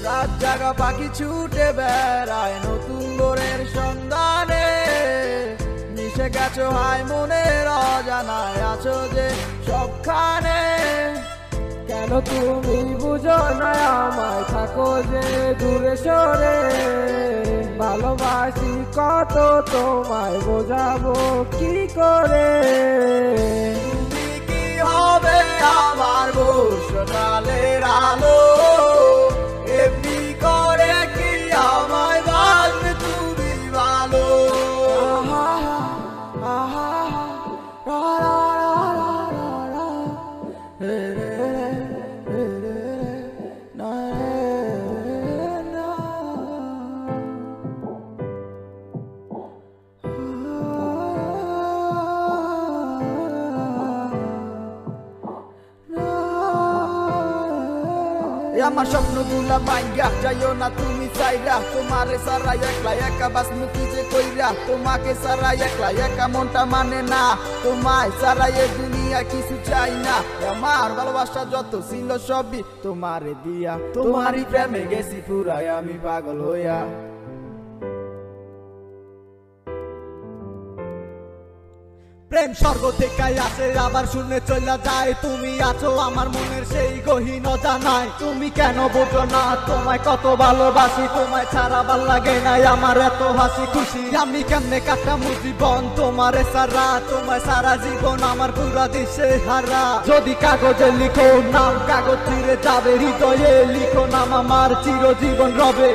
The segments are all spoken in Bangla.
রাত জাগা পাখি ছুটে বেড়ায় নতুন ভোরের সন্ধানে, মিশে গেছো হায় মনের অজানায় আছো যে সবখানে। কেন তুমি বুঝো না আমায়, থাকো যে দূরে সরে, ভালোবাসি কত তোমায় বোঝাবো কি করে। তুমি কি হবে আমার বর্ষাকালের আলো, এমনি করে কি আমায় বাঁধবে তুমি ভালো। আমার স্বপ্নগুলা মাইয়া যাইও না তুমি চাইরা, তোমারে সারা একলা একা বাঁচনু কি যে কইরা। তোমাকে সারা একলা একা মনটা মানে না, তোমায় সারা এ দুনিয়া কিছু চাই না। আমার ভালোবাসা যত ছিল সবই তোমারে দিয়া, তোমারই প্রেমে গেছি পুরাই আমি পাগল হইয়া। প্রেম স্বর্গ থেকে আসে আবার শূন্যে চলে যায়, তুমি আছো আমার মনের সেই গহীন অজানায়। তুমি কেন বোঝো না তোমায় কত ভালোবাসি, তোমায় ছাড়া ভাল লাগে নাই আমার এত হাসি খুশি। আমি কেমনে কাটামু জীবন তোমারে সারা, তোমায় সারা জীবন আমার পুরা দিশে হারা। যদি কাগজে লিখো নাম কাগজ ছিঁড়ে যাবে, হৃদয়ে লিখো নাম আমার চিরজীবন রবে।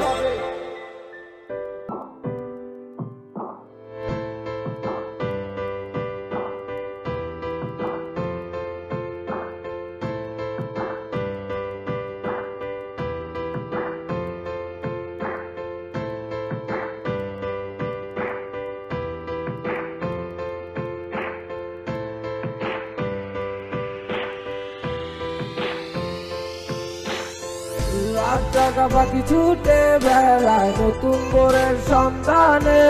রাত জাগা পাখি ছুটে বেড়ায় নতুন ভোরের সন্ধানে,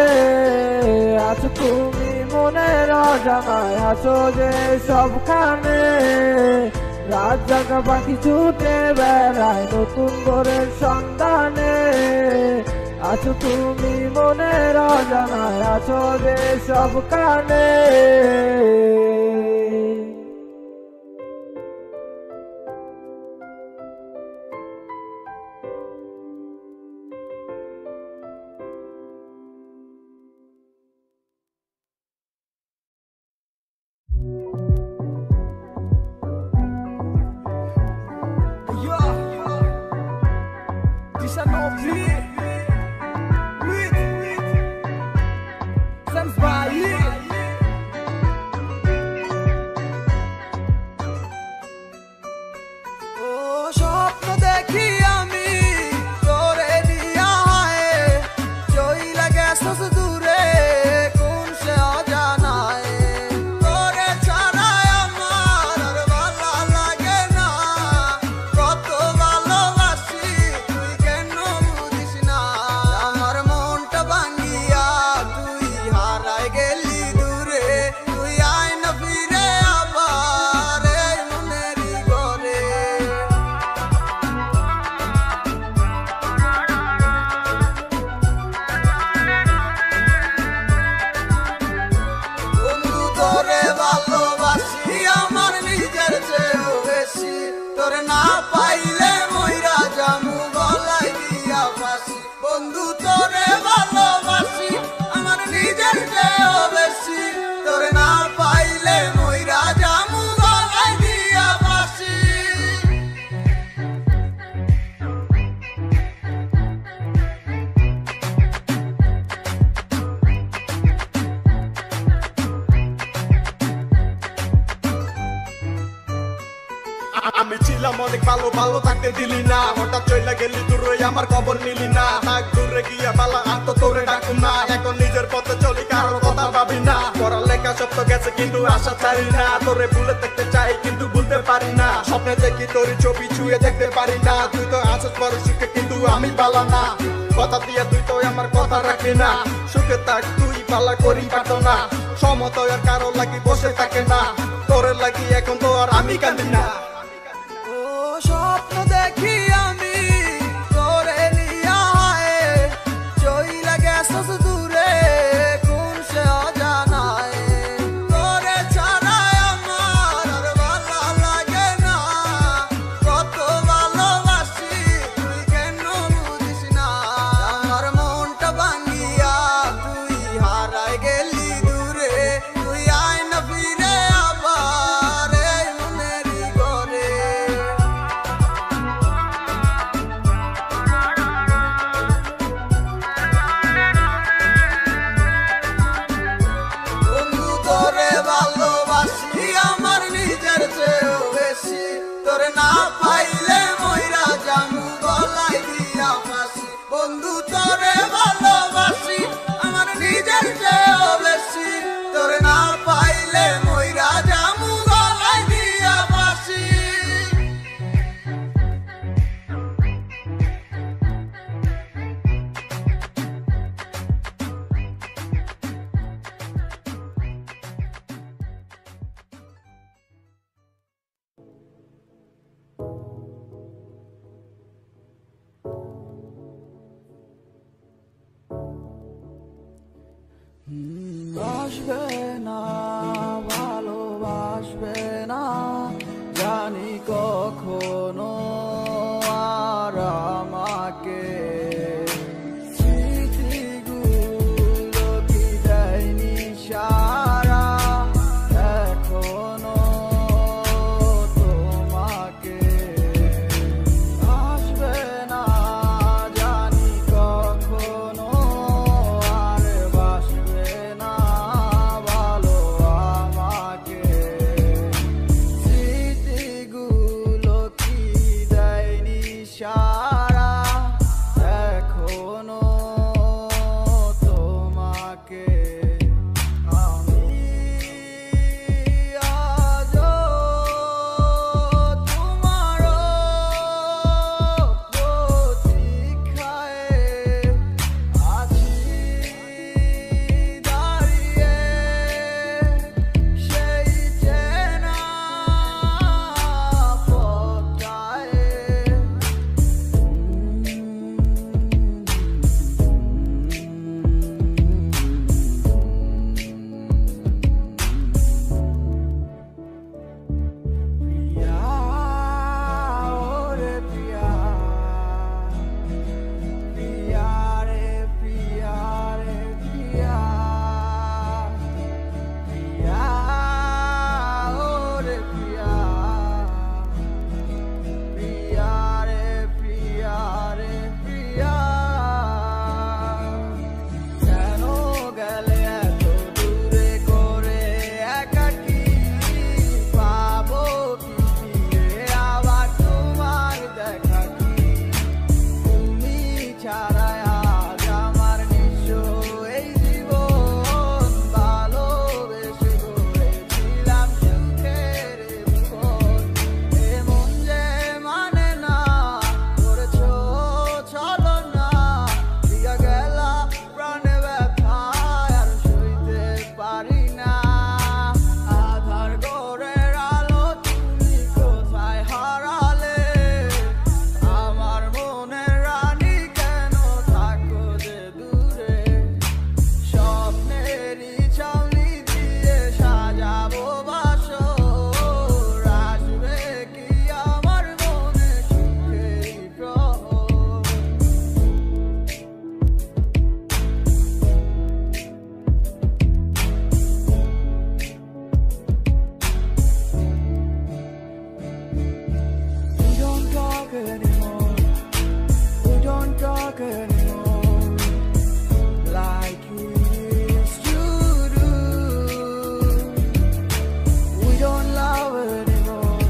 আছো তুমি মনের অজানায় আছো যে সবখানে। রাত জাগা পাখি ছুটে বেড়ায় নতুন ভোরের সন্ধানে, আছো তুমি মনের অজানায় আছো যে সবখানে। স্বপ্ন দেখি আমি তোরে দিয়া হায়, চইলা গেছস দূরে কোন সে অজানায়। তোরে ছাড়াই আমার আর ভালো লাগে না, কত ভালোবাসি তুই কেন বুঝিস না। আমার মনটা ভাঙিয়া তুই হারাই গেলি দূরে, তুই আয় না ফিরে আবার এই মনেরই ঘরে। বন্ধু তোরে ভালোবাসি আমার নিজের চেয়েও বেশি, তোরে না পাইলে মইরা জামু গলায় দিয়া ফাঁসি। বন্ধু তোরে ভালোবাসি আমার নিজের চেয়েও বেশি, তোরে না পাইলে মইরা জামু গলায় দিয়া ফাঁসি। আমি ছিলাম অনেক ভালো, ভালো থাকতে দিলি না, হঠাৎ চলে গেলি দূরে আমার খবর নিলি না। থাক দূরে গিয়া বালা আর তো তোরে ডাকুম না, এখন নিজের পথে চলি কারোর কথা ভাবি না। পড়ালেখা সব তো গেছে কিন্তু আশা ছাড়ি না, তোরে ভুলে দেখতে চাই কিন্তু ভুলতে পারি না। স্বপ্নে দেখি তোর ছবি ছুঁয়ে দেখতে পারি না, তুই তো আছিস বড় সুখে কিন্তু আমি পালা না। কথা দিয়ে তুই তো আমার কথা রাখবি না, সুখে থাক তুই পালা করি পারতো না। সমতয় আর কারো লাগি বসে থাকে না, তোরে লাগি এখন তো আর আমি কাঁদি না। স্বপ্ন দেখি আমি তোরে তোরে না পাইলে মইরা জামু গলায় দিয়া ফাঁসি বন্ধু তোরে ভালোবাসি আমার নিজের চেয়েও বেশি তোরে না পাইলে মইরা জামু গলায় দিয়া ফাঁসি আসবে না ভালোবাসবে না জানি কখনো আর আমাকে স্মৃতিগুলো কি দেয়নি সারা এখনো তোমাকে আসবে না জানি কখনো আর বাসবে না ভালো আমাকে স্মৃতিগুলো কি দেয়নি সারা এখনো তোমাকে আমি আজও তোমারও প্রতীক্ষায় আছি দাঁড়িয়ে সেই চেনা পথটায় প্রিয়া ওরে প্রিয়া প্রিয়া রে প্রিয়া রে প্রিয়া প্রিয়া ওরে প্রিয়া প্রিয়া রে প্রিয়া রে প্রিয়া কেন গেলে এত দূরে করে একাকি পাবো কি ফিরে আবার তোমার দেখা কি তুমি ছাড়া আজ আমার নিঃস্ব এই জীবন ভালোবেসে গড়েছিলাম সুখের জীবন এমন যে মানে না করেছো চলো না দিয়া গেলা প্রাণে ব্যথায় আর সইতে পারি না আধার ঘরের আলো তুমি কোথায় হারালে আমার মনের রানী কেন থাকো যে দূরে স্বপ্নেরই চাউনি দিয়ে সাজাবো বাসর আসবে কি আমার মনে সুখেরই প্রহর We don't talk anymore. We don't talk anymore like we used to do. We don't love anymore.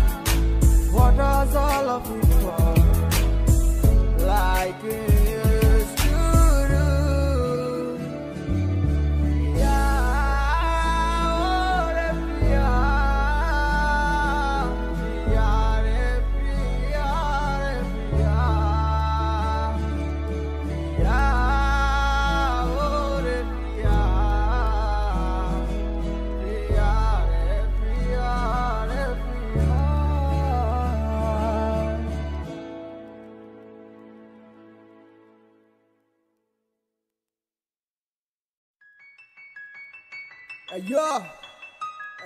What was all of it for? Like we used to do. अयो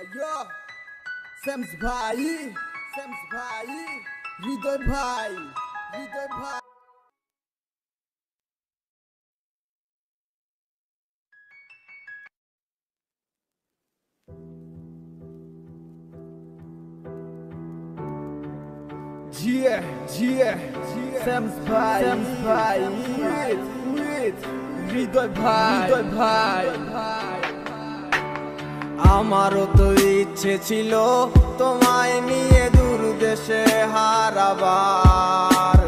अयो सेम्स भाई हृदय भाई जिए सेम्स भाई हृदय भाई আমারও তো ইচ্ছে ছিল তোমায় নিয়ে দূর দেশে হারাবার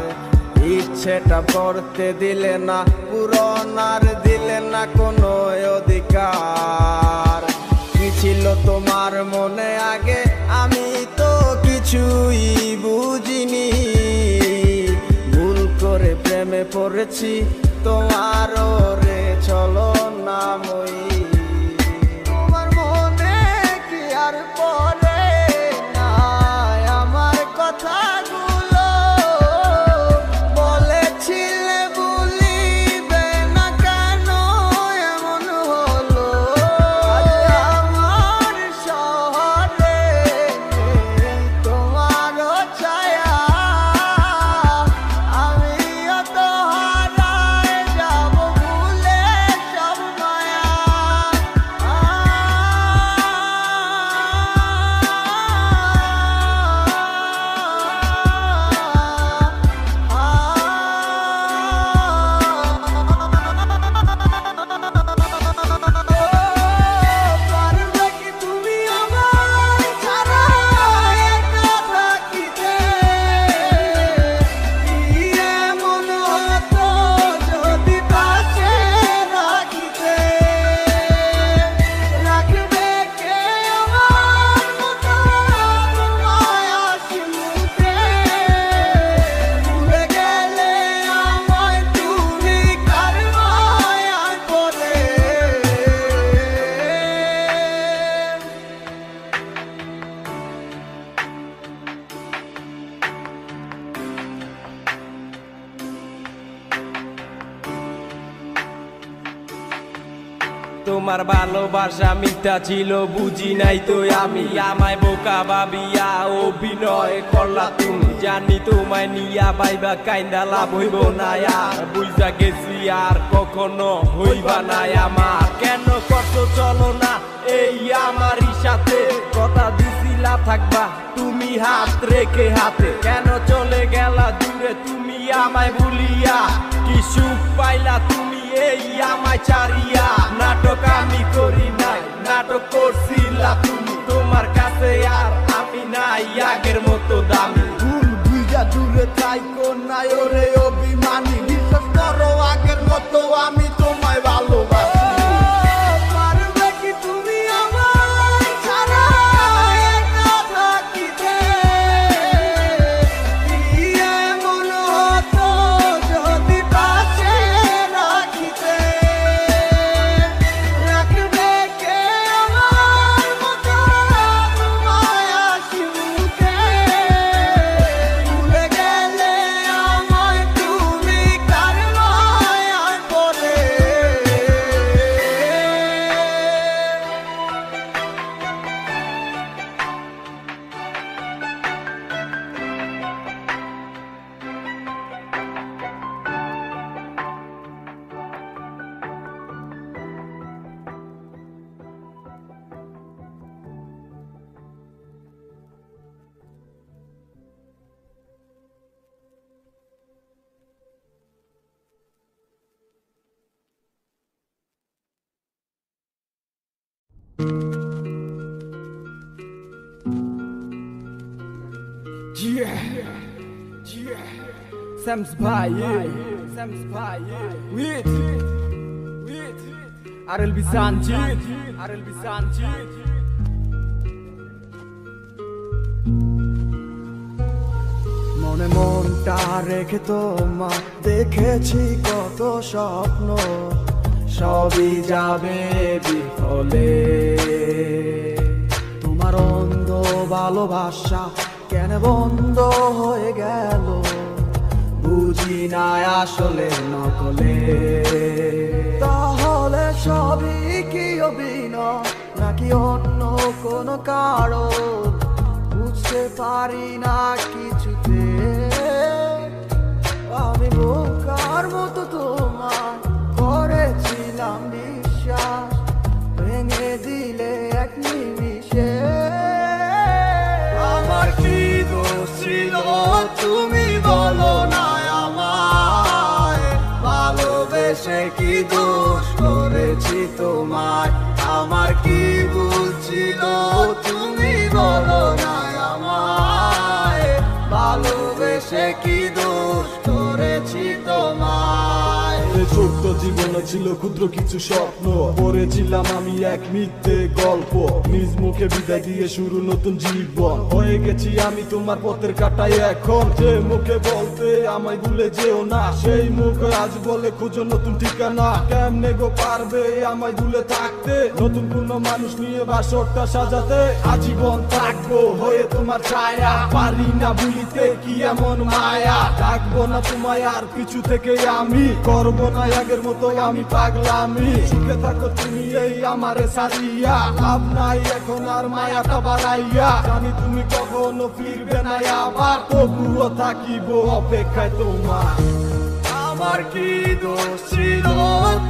ইচ্ছেটা করতে দিলে না, পূরণ আর দিলে না কোনো অধিকার। কি ছিল তোমার মনে আগে, আমি তো কিছুই বুঝিনি। ভুল করে প্রেমে পড়েছি তোমার রে চলো না মই। তোমার মনে কি আর পড়ে না আমার কথাগুলো? বলেছিলে ভুলিবে না, কেন এমন হলো? আমার শহরে তোমার ছায়া, আমিও তো হারায় যাব ভুলে সব মায়া। পারবে কি তুমি আমার ছাড়া একা থাকিতে? কি এমন হতো যদি পাশে রাখিতে? রাখবে কে আমার মতো তোমায় হাসি মুখে? ভুলে গেলে আমায় তুমি কার মায়ায় পড়ে? তোমার ভালোবাসা মিথ্যা ছিল, বুঝি নাই তো আমি। আমায় বোকা ভাবিয়া অভিনয় করলা তুমি। জানি তোমায় নিয়া বাইবা কাইন্দা লাভ হইব না আর। বুঝা গেছি আর কখনো হইবা না আমার। কেন করছো চলো না এই আমারই সাথে? কথা দিছিলা থাকবা তুমি হাত রেখে হাতে। কেন চলে গেলা দূরে তুমি আমায় ভুলিয়া? কি সুখ পাইলা তুমি এই আমায় ছাড়িয়া? নাটক আমি করি নাই, নাটক করছিলা তুমি। তোমার কাছে আর আমি নাই আগের মতো দামি। ভুল বুঝা দূরে থাইকো না ওরে অভিমানী। বিশ্বাস করো আগের মতো আমি তোমায় ভালোবাসি। পারবে কি তুমি আমার ছাড়া একা থাকিতে? কি এমন হতো যদি পাশে রাখিতে? রাখবে কে আমার মতো তোমায় হাসি মুখে? ভুলে গেলে আমায় তুমি কার মায়ায় পড়ে? Sam's ভাই, Sam's ভাই, with RLB Sanjit, RLB Sanjit. মনে মনটা রেখে তোমা দেখেছি কত স্বপ্ন, সবই যাবে বিফলে। তোমার অন্ধ ভালোবাসা কেন বন্ধ হয়ে গেল? বুঝি না আসলে নকলে। তাহলে সবই কি অভিনয় নাকি অন্য কোনো কারণ? বুঝতে পারি না কিছুতে। আমি বোকার মতো তোমার করেছিলাম বিশ্বাস, ভেঙে দিলে এক নিমিষে। আমার কি দোষ ছিল তুমি বলো না আমায়? ভালোবেসে কি দোষ করেছি তোমায়? আমার কি ভুল ছিল তুমি বলো না আমায়? ভালোবেসে কি দোষ করেছি তোমায়। ছোট্ট জীবনে ছিল ক্ষুদ্র কিছু স্বপ্ন, পড়েছিলাম আমি এক মিথ্যে গল্প, নিজ মুখে বিদায় দিয়ে শুরু নতুন জীবন। হয়ে গেছি আমি তোমার পথের কাটাই এখন, যে মুখে বলতে আমায় ভুলে যেও না, সেই মুখে আজ বলে খুঁজো নতুন ঠিকানা। কেমনে গো পারবে আমায় ভুলে থাকতে, নতুন কোন মানুষ নিয়ে বাসরটা সাজাতে। আজীবন থাকবো হয়ে তোমার ছায়া, পারি না ভুলিতে কি এমন মায়া। ডাকবো না তোমায় আর পিছু থেকে আমি, করবো না আগের মতো আমি পাগলামি। সুখে থাকো তুমি এই আমারে সারিয়া, লাভ নাই এখন আর মায়াটা বাড়াইয়া। জানি তুমি কখনো ফিরবে না আবার, তবুও থাকিব অপেক্ষায় তোমার। আমার কি দোষ ছিল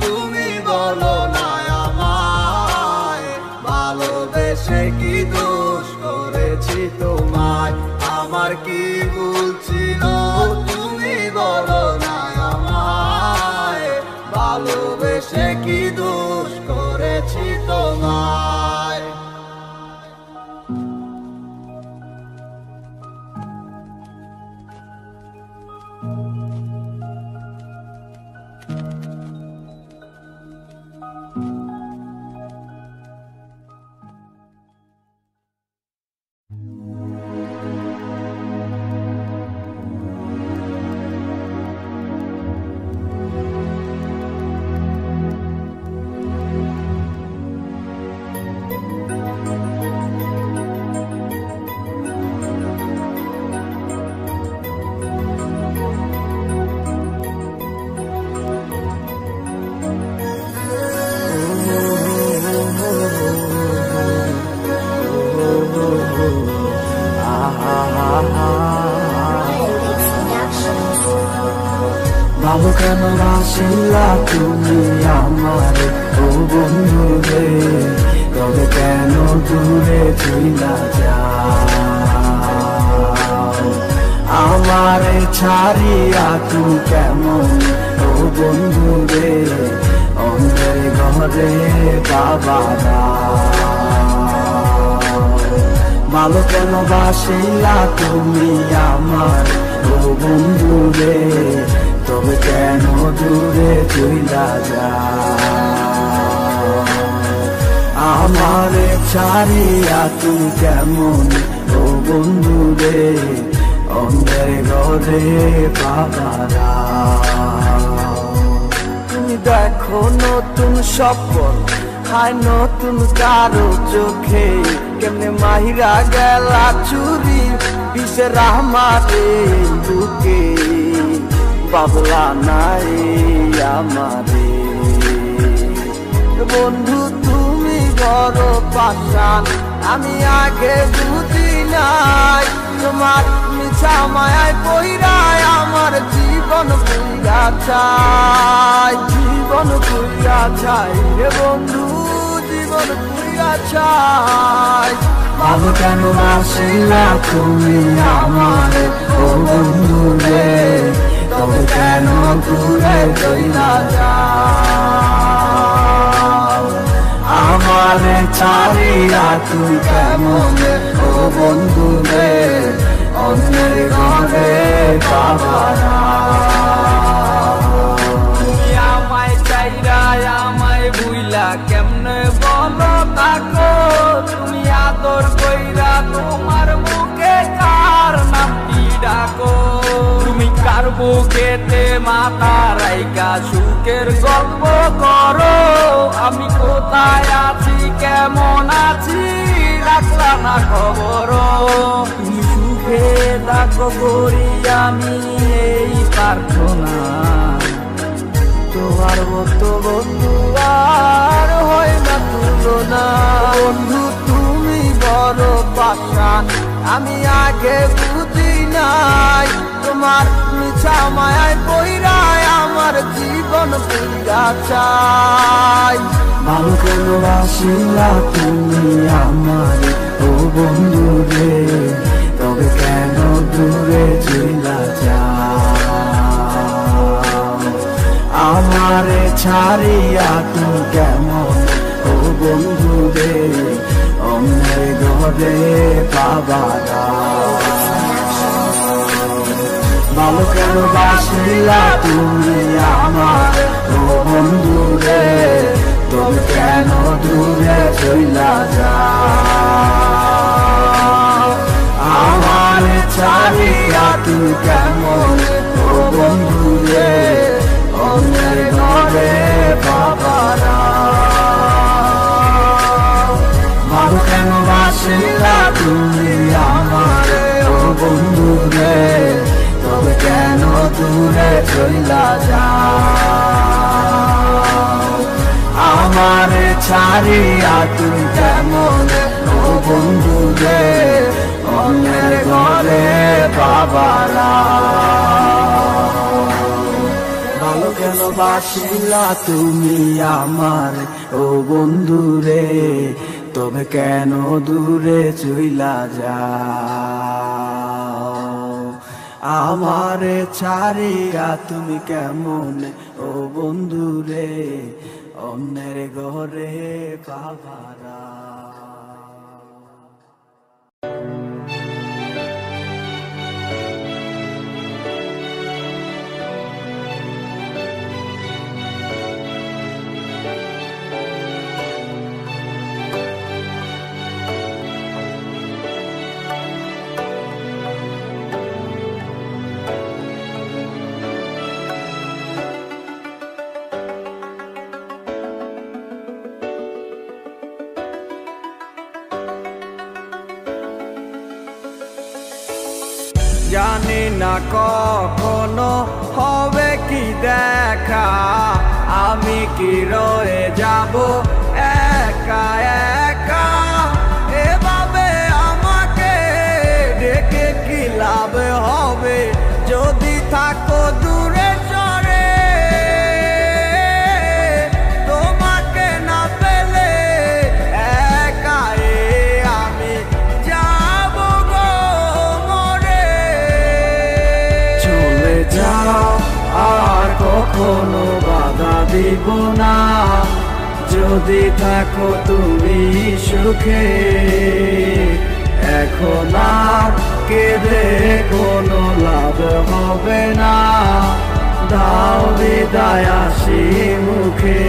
তুমি বলো না আমায়, ভালোবেসে কি দোষ করেছি তোমায়। আমার কি ভুল ছিল তুমি বলো না আমায়, ভালোবেসে কি দোষ করেছি তোমায়। ভালো কেন বাসিলা তুমি আমার ও বন্ধু রে, তবে কেন দূরে চইলা যাও। আমারে ছাড়িয়া তুমি কেমন ও বন্ধু রে, অন্ধের ঘরে বাবা ভালো কেন বাসিলা তুমি আমার ও বন্ধু রে, তবে কেন দূরে চইলা যাও। আমারে ছাড়িয়া তুমি কেমন ও বন্ধু রে, অন্ধের ঘরে বাবারা। তুমি দেখো নতুন স্বপ্ন হায় নতুন কারো চোখে, কেমনে মাহিরা গেলা চুরি বিষের আমারে বুকে। বাবলা নাই আমারে বন্ধু তুমি বড় পাশান, আমি আগে বুঝি নাই। তোমার মিছা মায়ায় পইরায় আমার জীবন পুইরা চাই, জীবন পুইরা চাই রে বন্ধু, জীবন পুইরা চাই। ভালো কেন বাসিলা তুমি আমার ও বন্ধু রে, তবে কেন দূরে চইলা যাও। আমারে ছাড়িয়া তুই কেমন ও বন্ধু রে, অন্যের ঘরে বাবারা। তুমি আমায় চাইরা আমায় বুইলা কেমনে বলো থাকো, তুমি আদর কইরা তোমার মুখে কার নামটি ডাকো। তুমি কার বুকেতে মাথা রাইকা সুখের গল্প করো, আমি কোথায় আছি কেমন আছি রাখলা না খবর। তুমি সুখে থাকো করি আমি এই প্রার্থনা, তোমার মতো বন্ধু আর হয় না তুলনা। বন্ধু তুমি বড় পাশান, আমি আগে বুঝি নাই। তোমার মিছা মায়ায় পইরায় আমার জীবন পুইরা চাই। ভালো কেন বাসিলা তুমি আমার ও বন্ধু রে, তবে কেন দূরে চইলা যাও। আমারে ছাড়িয়া তুমি কেমন ও বন্ধু রে, অন্যের ঘরে বাবারা। ভালো কেন বাসিলা তুমি আমার ও বন্ধু রে তুমি কেন দূরে চইলা যাও আমার ছাড়িয়া তুমি কেমন ও বন্ধু রে অন্যের ঘরে বাবারা ভালো কেন বাসিলা তুমি আমার ও বন্ধু রে তবে কেন দূরে চইলা যাও আমার ছাড়িয়া তুমি কেমন ও বন্ধু রে অন্যের ঘরে বাবারা ভালো কেন বাসিলা তুমি আমার ও বন্ধু রে তবে কেন দূরে চইলা যাও আমারে ছাড়িয়া তুমি কেমন ও বন্ধু রে অন্যের ঘরে বাবারা জানি না কখনো হবে কি দেখা আমি কি রয়ে যাব একা একা এভাবে আমাকে ডেকে কি লাভ হবে যদি থাকো দূরে চরে তোমাকে না পেলে একা আমি যাব গো মরে চলে যাও আর কখনো বাধা দিব না যদি থাকো তুমি সুখে এখন আর কেঁদে কোনো লাভ হবে না দাও বিদায় আসি মুখে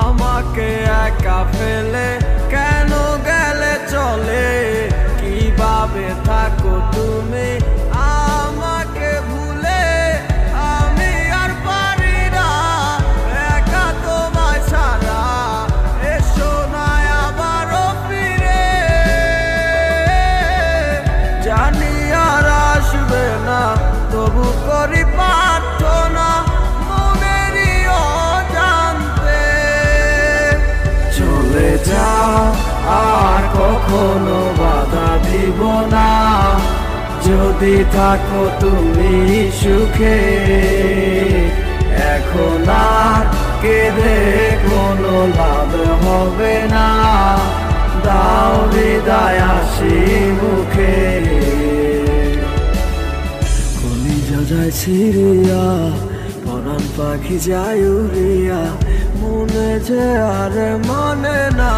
আমাকে একা ফেলে কেন গেলে চলে কিভাবে থাকো তুমি আমাকে ভুলে আমি আর পারি না একা তোমায় ছাড়া এসো না আবারও ফিরে জানি আর আসবে না তবু করি প্রার্থনা মনেরই অজান্তে চলে যাও আর কখনো বাধা দিব না যদি থাকো তুমি সুখে এখন আর কেঁদে কোনো লাভ হবে না দাও বিদায় আসি মুখে কলিজা যায় ছিড়িয়া পরাণ পাখি যায় উড়িয়া মনে যে আর মানে না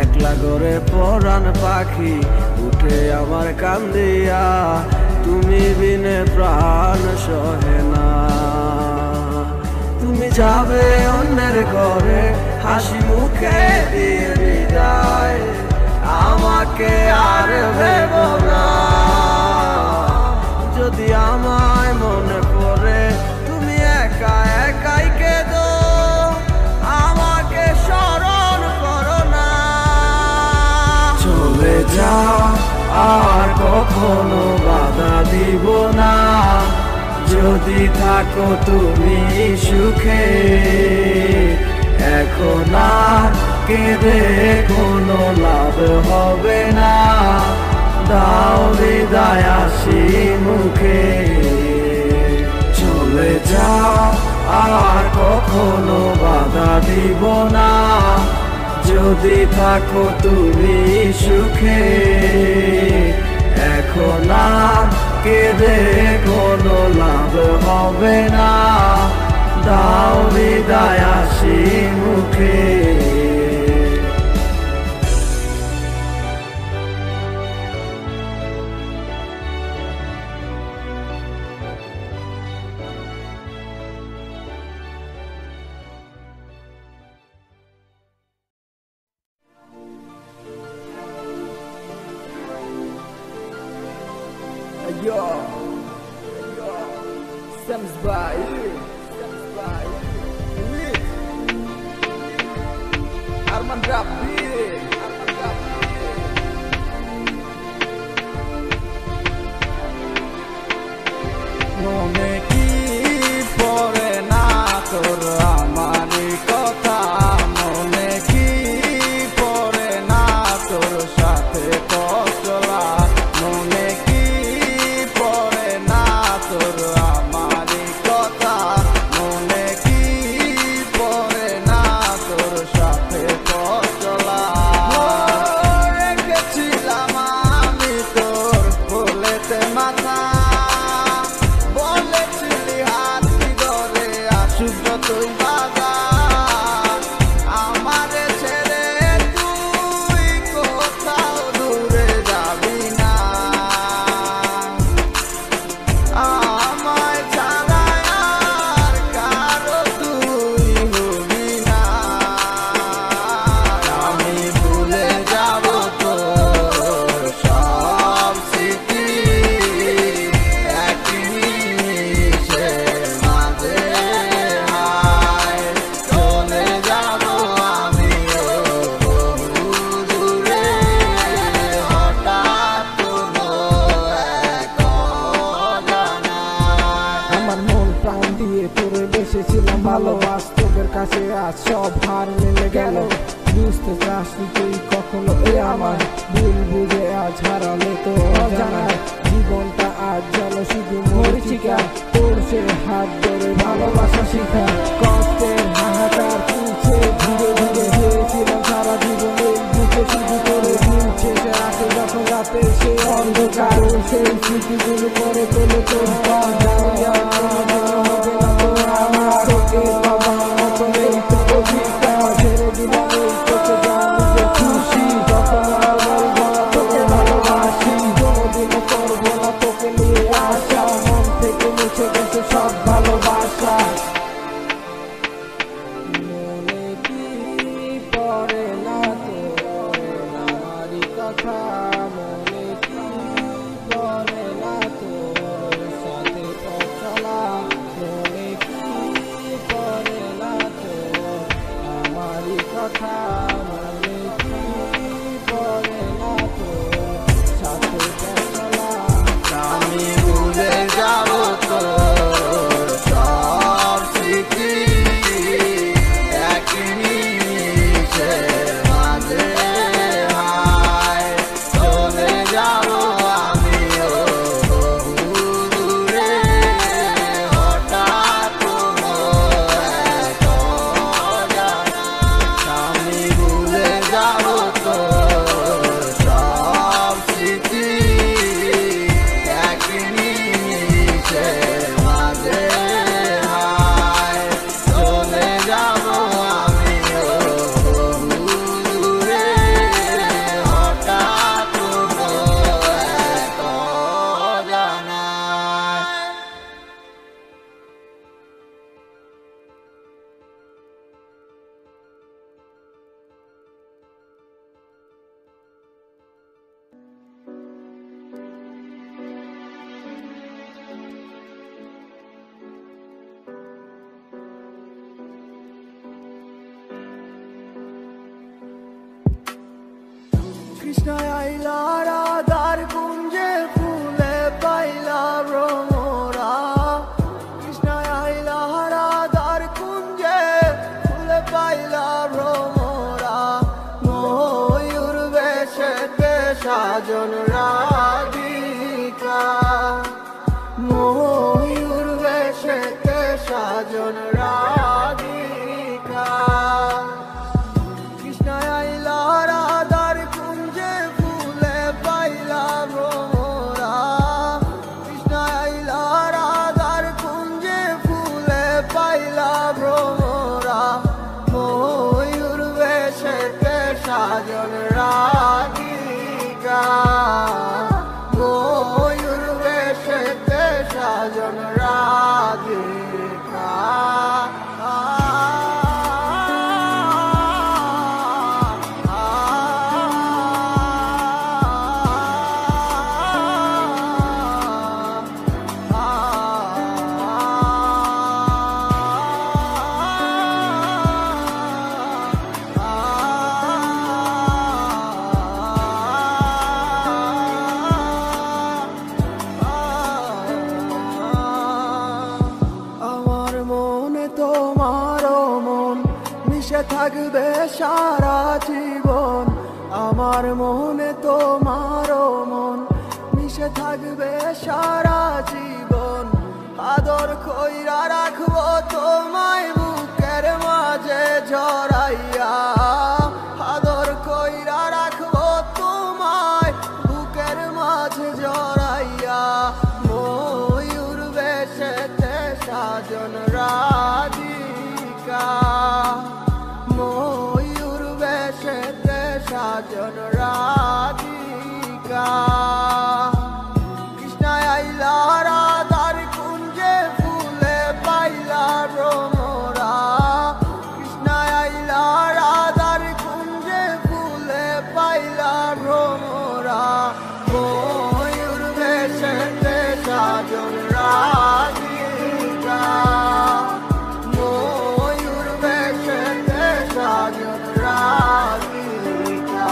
একলা করে পরাণ পাখি উঠে আমার কান্দিয়া তুমি বিনে প্রাণ সহে না তুমি যাবে অন্যের ঘরে হাসি মুখে দিয়ে বিদায় আমাকে আর ভেব না যদি আমায় মনে পড়ে তুমি একা একাই কেঁদো আমাকে স্মরণ করো না চলে যাও আর কখনো বাধা দিব না যদি থাকো তুমি সুখে এখন আর কেঁদে কোনো লাভ হবে না দাও বিদায় আসি মুখে চলে যাও আর কখনো বাধা দিব না যদি থাকো তুমি সুখে এখন আর কেঁদে কোনো লাভ হবে না, দাও বিদায় হাসি মুখে। Yo, Sam's by Arman Rapi, মনে কি পড়ে না তোর আমারই কথা, মনে কি পড়ে না তোর সাথে চলা, মনে কি পড়ে না তোর আমারই কথা, মনে কি পড়ে না তোর সাথে চলা। রেখেছিলাম আমি তোর কোলেতে মাথা, বলেছিলি হাত ধরে আসুক যতই বাধা, আমারে ছেড়ে তুই কোথাও দূরে যাবি না, আমায় ছাড়া আর কারো তুই হবি না। আমি ভুলে যাব তোর সব স্মৃতি, এক নিমিষের মাঝে হায় চলে যাব আমিও বহু দূরে, হঠাৎ কোনো এক অজানায়। আমার মন প্রাণ দিয়ে তোরে বেসেছিলাম ভালো, বাস্তবের কাছে আজ সব হার মিলে গেল। বুঝতে চাসনি তুই কখনো এ আমার ভুল বুঝে আজ হারালে তো অজানায়। জীবনটা আজ যেন শুধু মরিচিকা, তোর সে হাত ধরে ভালোবাসা শিখা। কষ্টের হাহাকার তুলছে ধীরে ধীরে, হয়েছিলাম সারা জীবন এই বুকে শুধু করে দিনছে সে রাতে, যখন রাতে সে অন্ধকার সেই স্মৃতিগুলো করে তোলে তোর হবে না তোর আমার তোকে বাবা মতো এই তো অভিজ্ঞতা, ছেড়ে দিলাম এই তোকে জানি যে খুশি, যখন বলবো তোকে ভালোবাসি, কোনোদিনও করবো না তোকে নিয়ে আসা, মন থেকে মুছে গেছে সব ভালোবাসা। মনে কি পড়ে না তোর আমারই কথা, মনে কি পড়ে না তোর সাথে চলা, মনে কি পড়ে না তোর আমারই কথা, মনে কি পড়ে না তোর সাথে চলা। আমি ভুলে যাব তোর সব স্মৃতি, এক নিমিষের মাঝে হায় চলে যাব আমিও বহু দূরে, হঠাৎ কোনো এক অজানায়। আমি ভুলে যাব তোর সব স্মৃতি, এক নিমিষের মাঝে হায় চলে যাব আমিও বহু দূরে, হঠাৎ কোনো এক অজানায়। কৃষ্ণ আইলা রাধার কুঞ্জে ফুলে পাইলা ভ্রমরা, কৃষ্ণ আইলা রাধার কুঞ্জে ফুলে পাইলা ভ্রমরা, ময়ূর বেশেতে সাজন রাধিকা, ময়ূর বেশেতে সাজন রাধিকা। কৃষ্ণ আইলা রাধার কুঞ্জে ফুলে পাইলা ভ্রমরা, সাজন রাধিকা থাকবে সারা জীবন আমার মনে তোমারও মন মিশে থাকবে সারা জীবন আদর কইরা রাখবো তোমায় বুকের মাঝে জড়াইয়া আদর কইরা রাখবো তোমায় বুকের মাঝে জড়াইয়া ময়ূর বেশেতে সাজন রাধিকা ময়ূর বেশেতে সাজন রাধিকা কৃষ্ণায় আইলা রাধার কুঞ্জে ফুলে পাইলা ভ্রমরা কৃষ্ণায় আইলা রাধার কুঞ্জে ফুলে পাইলা ভ্রমরা ময়ূর বেশেতে সাজন রাধিকা ময়ূর বেশেতে সাজন রাধিকা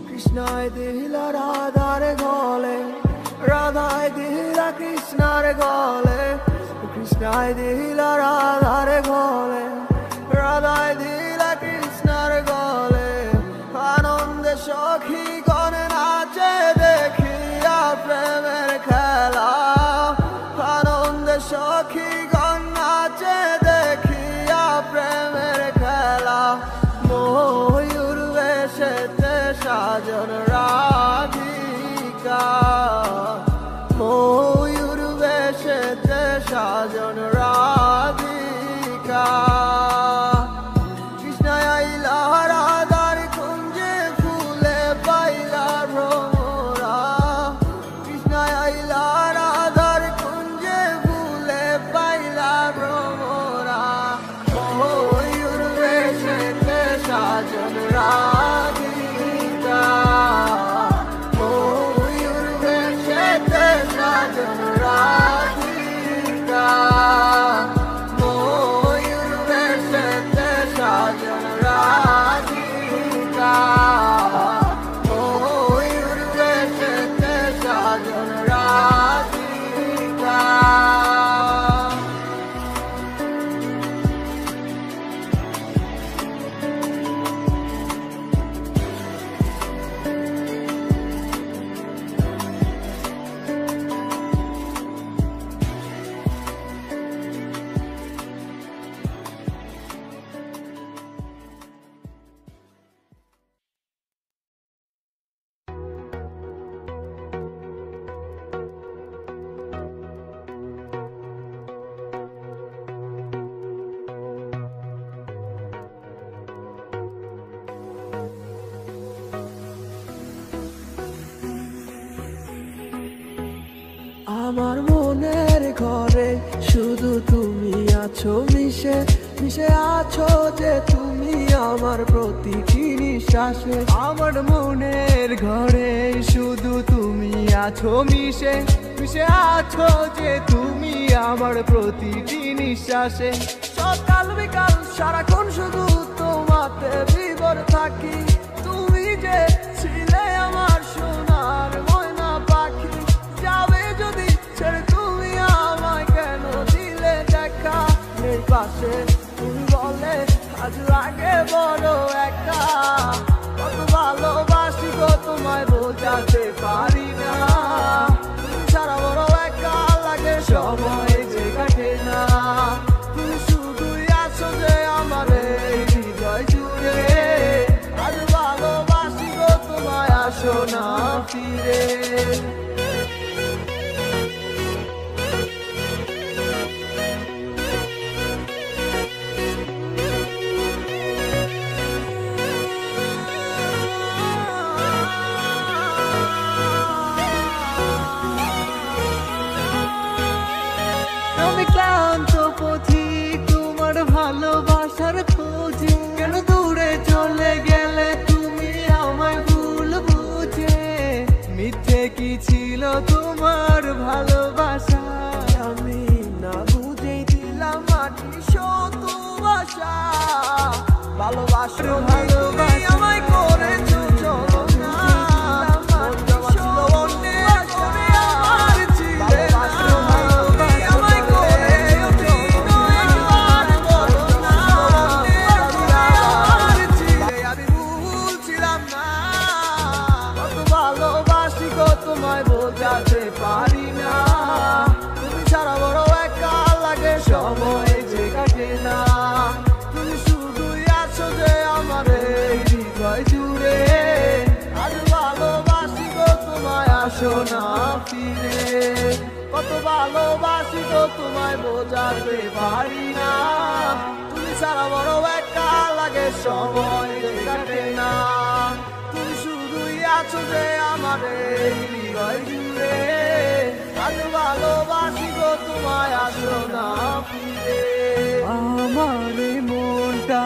কৃষ্ণায় দিলা রাধার গলে রাধায় দিলা কৃষ্ণার গলে কৃষ্ণায় দিলা রাধার গলে রাধায় দিলা কৃষ্ণার গলে আনন্দে সখী গণ নাচে দেখিয়া প্রেমের খেলা আনন্দে সখী গণ নাচে দেখিয়া প্রেমের খেলা ময়ূর বেশেতে সাজন রাধিকা ময়ূর বেশেতে সাজন রাধিকা কৃষ্ণায় আইলা রাধার কুঞ্জে ফুলে পাইলা ভ্রমরা কৃষ্ণায় আইলা রাধার কুঞ্জে ফুলে পাইলা ভ্রমরা ময়ূর বেশেতে সাজন রাধিকা ময়ূর বেশেতে সাজন রাধিকা ময়ূর বেশেতে সাজন রাধিকা ময়ূর বেশেতে সাজন রাধিকা আমার মনের ঘরে শুধু তুমি আছো মিশে মিশে আছো যে তুমি আমার প্রতিটি নিঃশ্বাসে আমার মনের ঘরে শুধু তুমি আছো মিশে মিশে আছো যে তুমি আমার প্রতিটি নিঃশ্বাসে সকাল বিকাল সারাক্ষণ শুধু তোমাতে বিভোর থাকি তুমি যে ছিলে আমার সোনার ময়না পাখি যাবে যদি ছেড়ে তুমি আমায় কেন দিলে দেখা এর পাশে তুমি বলে আজ লাগে বড় একা কত ভালোবাসি গো তোমায় বোঝাতে পারি না তুমি ছাড়া বড় একা লাগে সময় যে কাটে না তুমি শুধুই আছো যে আমার এই হৃদয় জুড়ে আজ ভালোবাসি গো আসো না ফিরে। আমি ক্লান্ত পথিক তোমার ভালোবাসার খোঁজে, কেন দূরে চলে গেলে তুমি আমায় ভুল বুঝে। মিথ্যে কি ছিল তোমার ভালোবাসা, আমি না বুঝে দিলাম মাটি শত বাসা। ভালোবাসার ভালোবাসা আমায় করেছো চলনা, তোমায় বোঝাতে পারি না। তুমি ছাড়া বড় একা লাগে, সময় যে কাটে না। তুমি শুধুই আছো যে আমার এই হৃদয় জুড়ে। আজ ভালোবাসি গো তোমায়, আসো না ফিরে। কত ভালোবাসি গো তোমায় বোঝাতে পারি না। তুমি ছাড়া বড় একা লাগে, সময় যে কাটে না। তুমি শুধুই আছো যে আমার এই হৃদয় জুড়ে। আজ ভালোবাসি গো তোমায়, আসো না ফিরে। আমার মনটা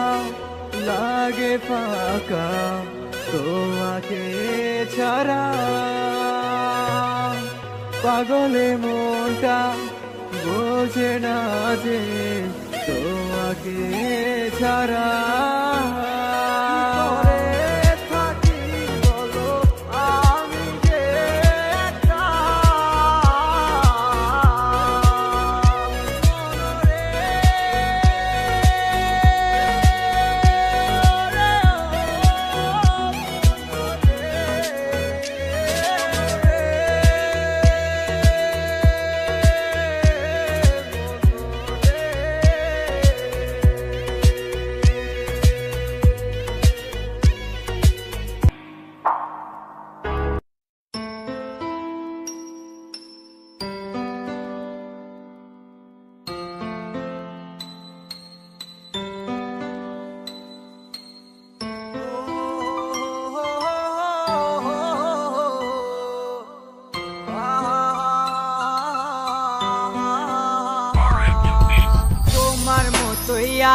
লাগে ফাঁকা তোমাকে ছাড়া, পাগলে মনটা বোঝে না যে তোমাকে ছাড়া।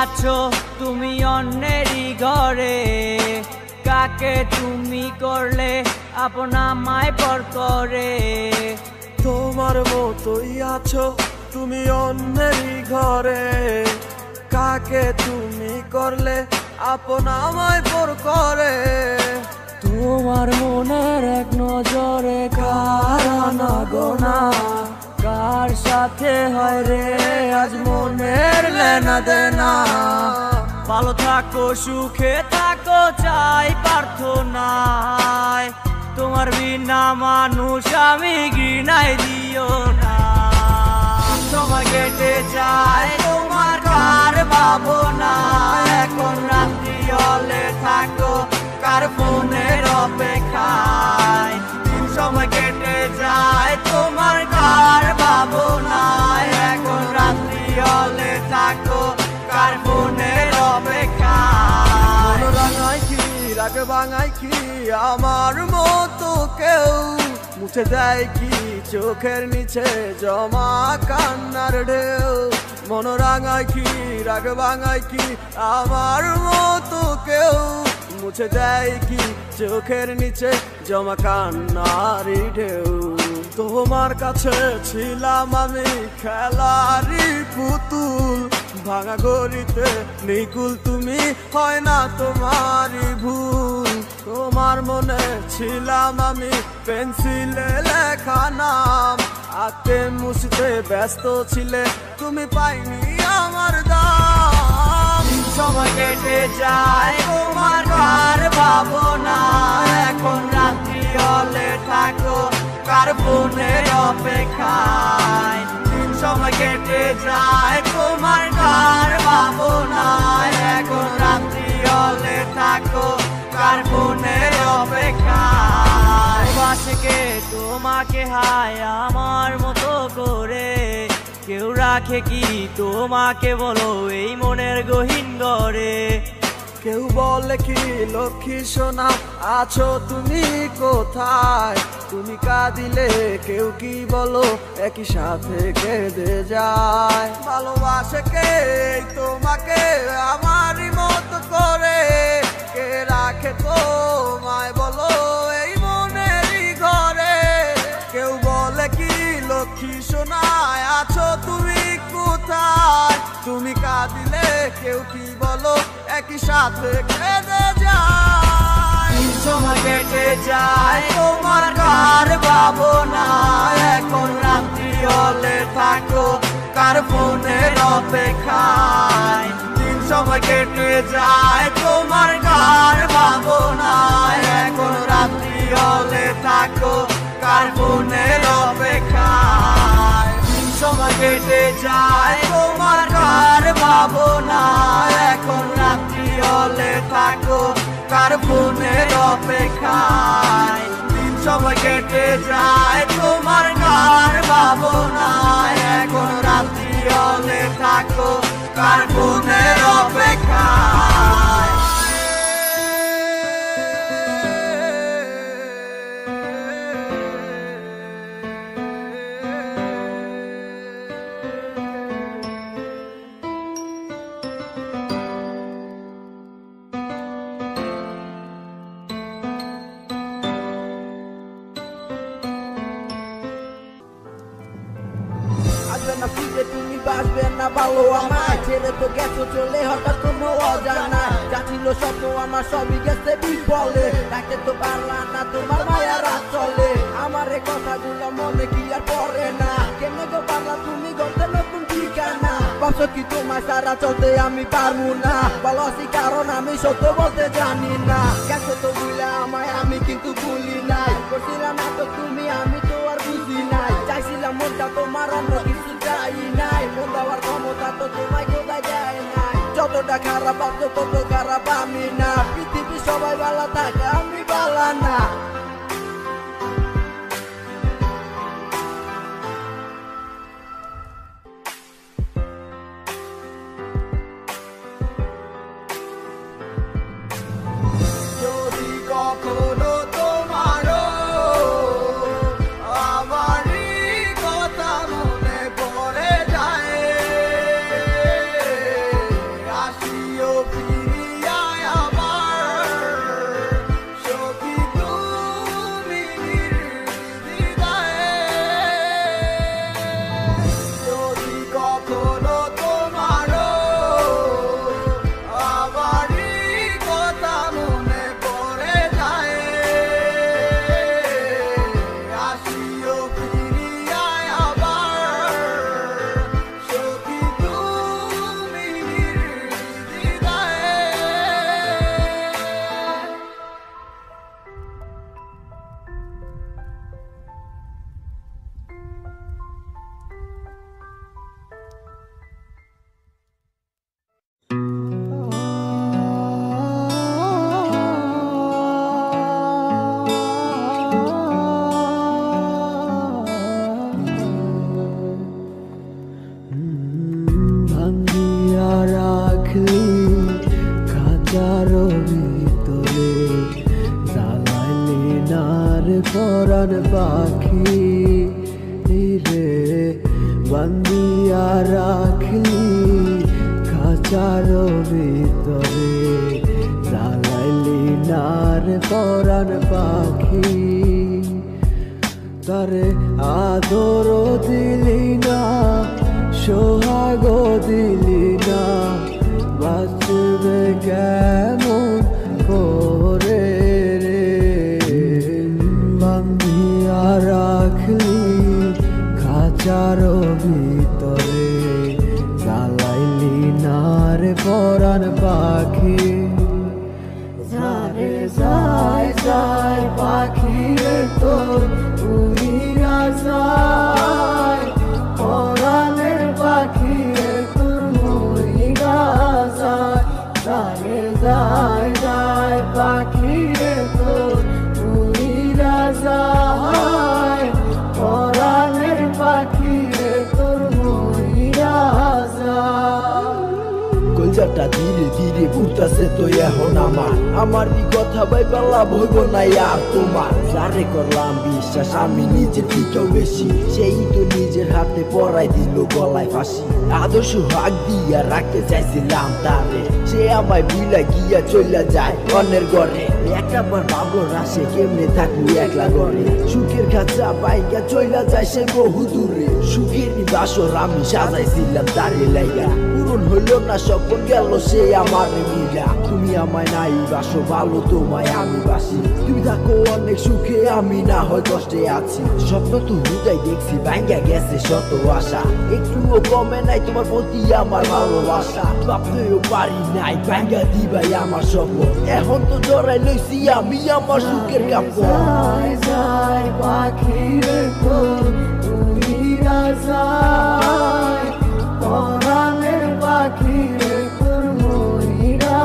আছো তুমি অন্যেরই ঘরে, কাকে তুমি করলে আপনা মায় পর করে। তোমার মতোই আছো তুমি অন্যেরই ঘরে, কাকে তুমি করলে আপন আমায় পর করে। তোমার মনের এক নজরে কার না গোনা, কার সাথে হয় রে আজ মনের লেনা দেনা। ভালো থাকো সুখে থাকো চাই প্রার্থনায়, তোমার বিনা মানুষ আমি ঘৃণায় দিও না। সময় কেটে যায় তোমার কার ভাবনা, এখন রাত্রি হলে থাকো কার ফোনের অপেক্ষায়। সময় কেটে যায় তোমার কার ভাবনা, এখন রাত্রি হলে থাকো কার ফোনের অপেক্ষায়। রাঙাই কি রাগ ভাঙাই কি আমার মতো কেউ, মুছে দেয় কি চোখের নিচে জমা কান্নার ঢেউ। মন রাঙাই কি রাগ ভাঙাই কি আমার মতো কেউ, মুছে দেয় কি চোখের নিচে জমা কান্নারি ঢেউ। তোমার কাছে ছিলাম আমি খেলারি পুতুল, ভাঙা গড়িতে নিকুল তুমি হয় না তোমারই ভুল। তোমার মনে ছিলাম আমি পেন্সিলে লেখা নাম, আঁকতে মুছতে ব্যস্ত ছিলে তুমি পাইনি আমার দাম। সময় কেটে যায় তোমার কার ভাবনা, এখন রাত্রি হলে থাকো কার ফোনের অপেক্ষায়। সময় কেটে যায় তোমার কার ভাবনা, এখন রাত্রি হলে থাকো কার ফোনের অপেক্ষায়। ভালোবাসে কে তোমাকে হায় আমার মতো করে? কেউ রাখে কি তোমাকে বলো এই মনের গহীন ঘরে? কেউ বলে কি লক্ষ্মী সোনা আছো তুমি কোথায়? তুমি কাঁদিলে কেউ কি বলো একই সাথে কেঁদে যায়। ভালোবাসে কে তোমাকে আমারই মতো করে? কে রাখে তোমায় বলো এই মনেরই ঘরে? কেউ বলে কি লক্ষ্মী সোনা আছো তুমি কোথায়? তুমি কাঁদিলে কেউ কি বলো একই সাথে কেঁদে যায়। সময় কেটে যায় তোমার কার ভাবনা, এখন রাত্রি হলে থাকো কার ফোনের অপেক্ষায়। দিন সময় কেটে যায় তোমার কার ভাবনা, এখন রাত্রি হলে থাকো কার ফোনের অপেক্ষায়। দিন সময় কেটে যায় তোমার কার ভাবনা, এখন রাত্রি হলে থাকো কার ফোনের অপেক্ষায়। দিন সময় কেটে যায় তোমার কার ভাবনা, এখন রাত্রি হলে থাকো কার ফোনের অপেক্ষায়। আসবে না ফিরে তুমি বাসবে না ভালো আমায় ছেড়ে তো গেছো চলে হঠাৎ কোনো অজানা। যা ছিল স্বপ্ন আমার সবই গেছে বিফলে, তাকে তো পারলাম না তোমার মায়া রাত চলে। আমার এই কথাগুলো মনে কি আর পড়ে না? কেমনে গো পারলা তুমি গড়তে নতুন ঠিকানা? বছর কি তোমার সারা চলতে আমি পারবো না? ভালোবাসি কারণ আমি সত্য বলতে জানি না। গেছো তো বুঝলে আমায় আমি কিন্তু ভুলি নাই, করছিলাম না তো তুমি আমি তো আর বুঝি নাই। চাইছিলাম মনটা তোমার অন্য কিছু চাই নাই, মন দেওয়ার ক্ষমতা তো তোমায় কোথায় যায় নাই। যতটা খারাপ আছো তত খারাপ আমি না, পৃথিবী সবাই ভালো থাকে আমি ভালো না। যদি কখনো তোমারও আমারই কথা মনে পড়ে যায়, আসিও ফিরিয়া আবার সখী তুমি নির্দ্বিধায়। যদি কখনো তোমারও আমারই কথা মনে পড়ে যায়, আসিও ফিরিয়া আবার সখী তুমি নির্দ্বিধায়। ভাঙিয়া রাখলি খাঁচার ভিতরে, জ্বালাইলি নার পরাণ পাখি রে। বান্ধিয়া রাখলি খাঁচার ভিতরে, জ্বালাইলি নার পরাণ পাখি। তারে আদর দিলি না, সোহাগ দিলি না, বাঁচবে কেমন করে রে। বান্ধিয়া রাখলি খাঁচার ভিতরে, জ্বালাইলি নার পরাণ পাখি। যারে যায় যায় পাখি রে তোর উড়িয়া যায়, পরাণের পাখি রে তোর মরিয়া যায়। যারে যায় যায় পাখি রে তোর উড়িয়া যায়, দিয়ে ঘুরতাছে তো এখন আমারই কথা ভাইবা লাভ হইব না আর তোমার যারে করলাম বিশ্বাস আমি নিজের থেকেও বেশি সেই তো নিজের হাতে পরাই দিল গলায় ফাঁসি আদর্শ হাক দিয়া রাখতে চাইছিলাম তারে সে আমায় বিলা গিয়া চইলা যায় অন্যের ঘরে একবার ভাবলো না সে কেমনে থাকবো একলা ঘরে সুখের খাঁচা বাইকা চইলা যায় সে বহু দূরে সুখের বাসর আমি সাজাইছিলাম তারে লাইগা পূরণ হইল না স্বপ্ন গেল সে আমার মিলা তুমি আমায় নাই বাসো ভালো তোমায় আমি বাসি তুমি থাকো অনেক সুখে আমি না হয় কষ্টে আছি স্বপ্ন তো হৃদয় দেখছি ভাঙ্গা গেছে শত আশা একটুও কমে নাই তোমার প্রতি আমার ভালোবাসা ভাবতেও পারি নাই ভাঙ্গা দিবাই আমার স্বপ্ন এখন তো জড়াই লইছি আমি আমার সুখের কাপড় পাখির তুমি রাজায় পরাণের পাখির তোর মহিরা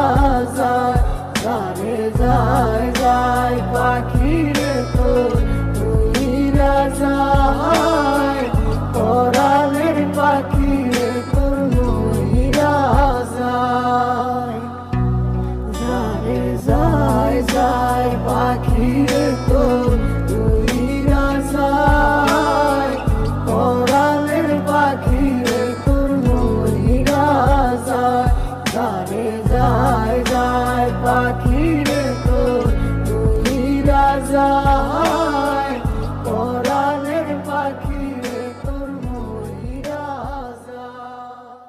যায় গানে যায় যায় পাখির তোর তুমি রাজায় পরাণের পাখির তোর মহিরা যায় গানে যায় যায় পাখির তোর তুমি রাজায় পরাণের পাখির তোর মহিরা যায় গানে যায় যায় পাখির তোর তুমি রাজায় পরাণের পাখির তোর মহিরা যায়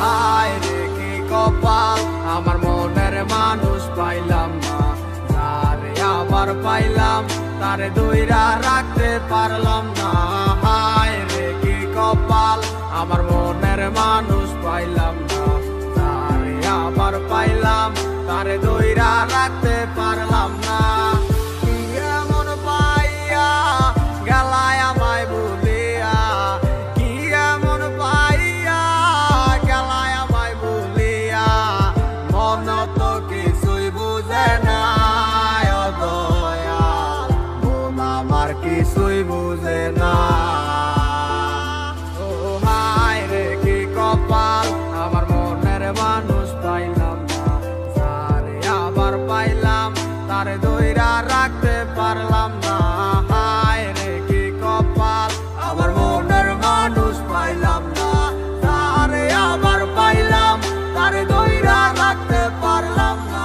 হায় রে কি কপাল আমার মনের মানুষ পাইলাম না তারে আবার পাইলাম তারে দইরা রাখতে পারলাম না হায় রে কি কপাল আমার মনের মানুষ পাইলাম না তারে আবার পাইলাম তারে দইরা রাখতে পারলাম না কি এমন পাইয়া গেলায় আমায় ভুলিয়া কি এমন পাইয়া গেলায় আমায় ভুলিয়া মন তো কিছুই বুঝে না ও দয়াল মন আমার কিছুই বুঝে না ও হায় রে কি কপাল আমার মনের মানুষ পাইলাম না তারে আবার পাইলাম তারে দইরা রাখতে পারলাম না হায় রে কি কপাল আমার মনের মানুষ পাইলাম না তারে আবার পাইলাম তারে দইরা রাখতে পারলাম না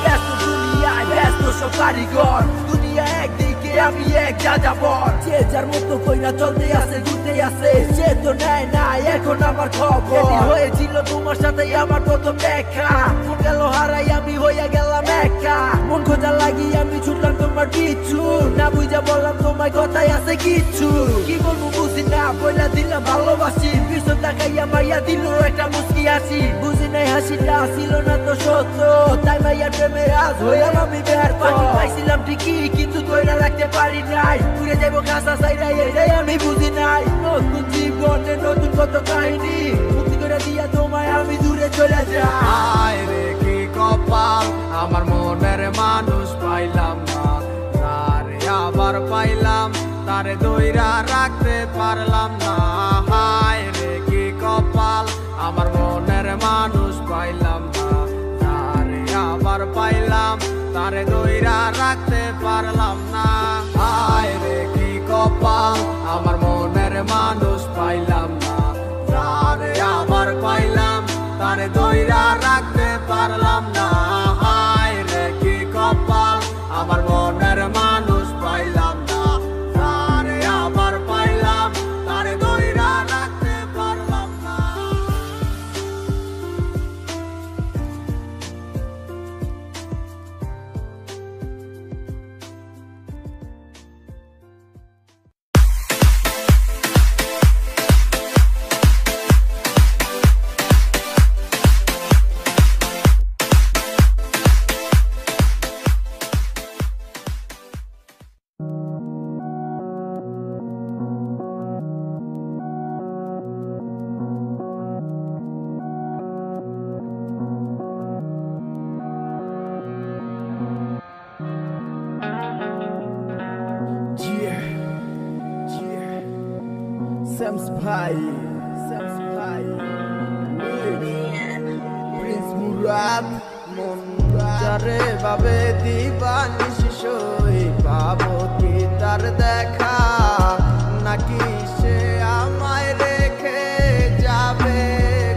ব্যস্ত দুনিয়ায় ব্যস্ত সব কারিগর দুনিয়া একদিকে আমি এক যাযাবর যে যার মতো কইরা চলতে আছে ঘুরতে আছে সে তো নেয় না এখন আমার খবর হয়েছিল তোমার সাথে আমার প্রথম দেখা মন গেল হারাই আমি হইয়া গেলাম একা মন খোঁজা লাগি আমি ছুটলাম তোমার পিছু না বুঝা বললাম তোমার কথাই আছে কিছু কি বলবো বুঝি না বইলা দিলাম ভালোবাসি পিছন তাকাইয়া মাইয়া দিল একটা মুস্কি হাসি বুঝি নাই হাসিটা ছিল না তো সত্য তাই মাইয়ার প্রেমে আজ হইলাম আমি বের পাইছিলাম ঠিকই কিন্তু ধইরা রাখতে পারি নাই ঘুরে যাবো কাঁচা চাইরা এটাই আমি বুঝি নাই নতুন জীবনে নতুন কত কাহিনী মুক্তি করে দিয়া তোমায় আমি দূরে চলে যাই হায় রে কি কপাল আমার মনের মানুষ পাইলাম না তারে আবার পাইলাম তারে দইরা রাখতে পারলাম না হায় রে কি কপাল আমার মনের মানুষ পাইলাম না তারে আবার পাইলাম তারে দইরা রাখতে পারলাম না হায় রে কি কপাল আমার মনের মানুষ পাইলাম না তারে আবার পাইলাম তারে দইরা রাখতে পারলাম না হায় রে কি কপাল আমার মনের মানুষ পাইলাম না তারে আবার পাইলাম তারে দইরা শ্যামস ভাই প্রিন্স মুরাদ মন যারে বাবে দিবানিশ পাবো কি তার দেখা নাকি সে আমায় রেখে যাবে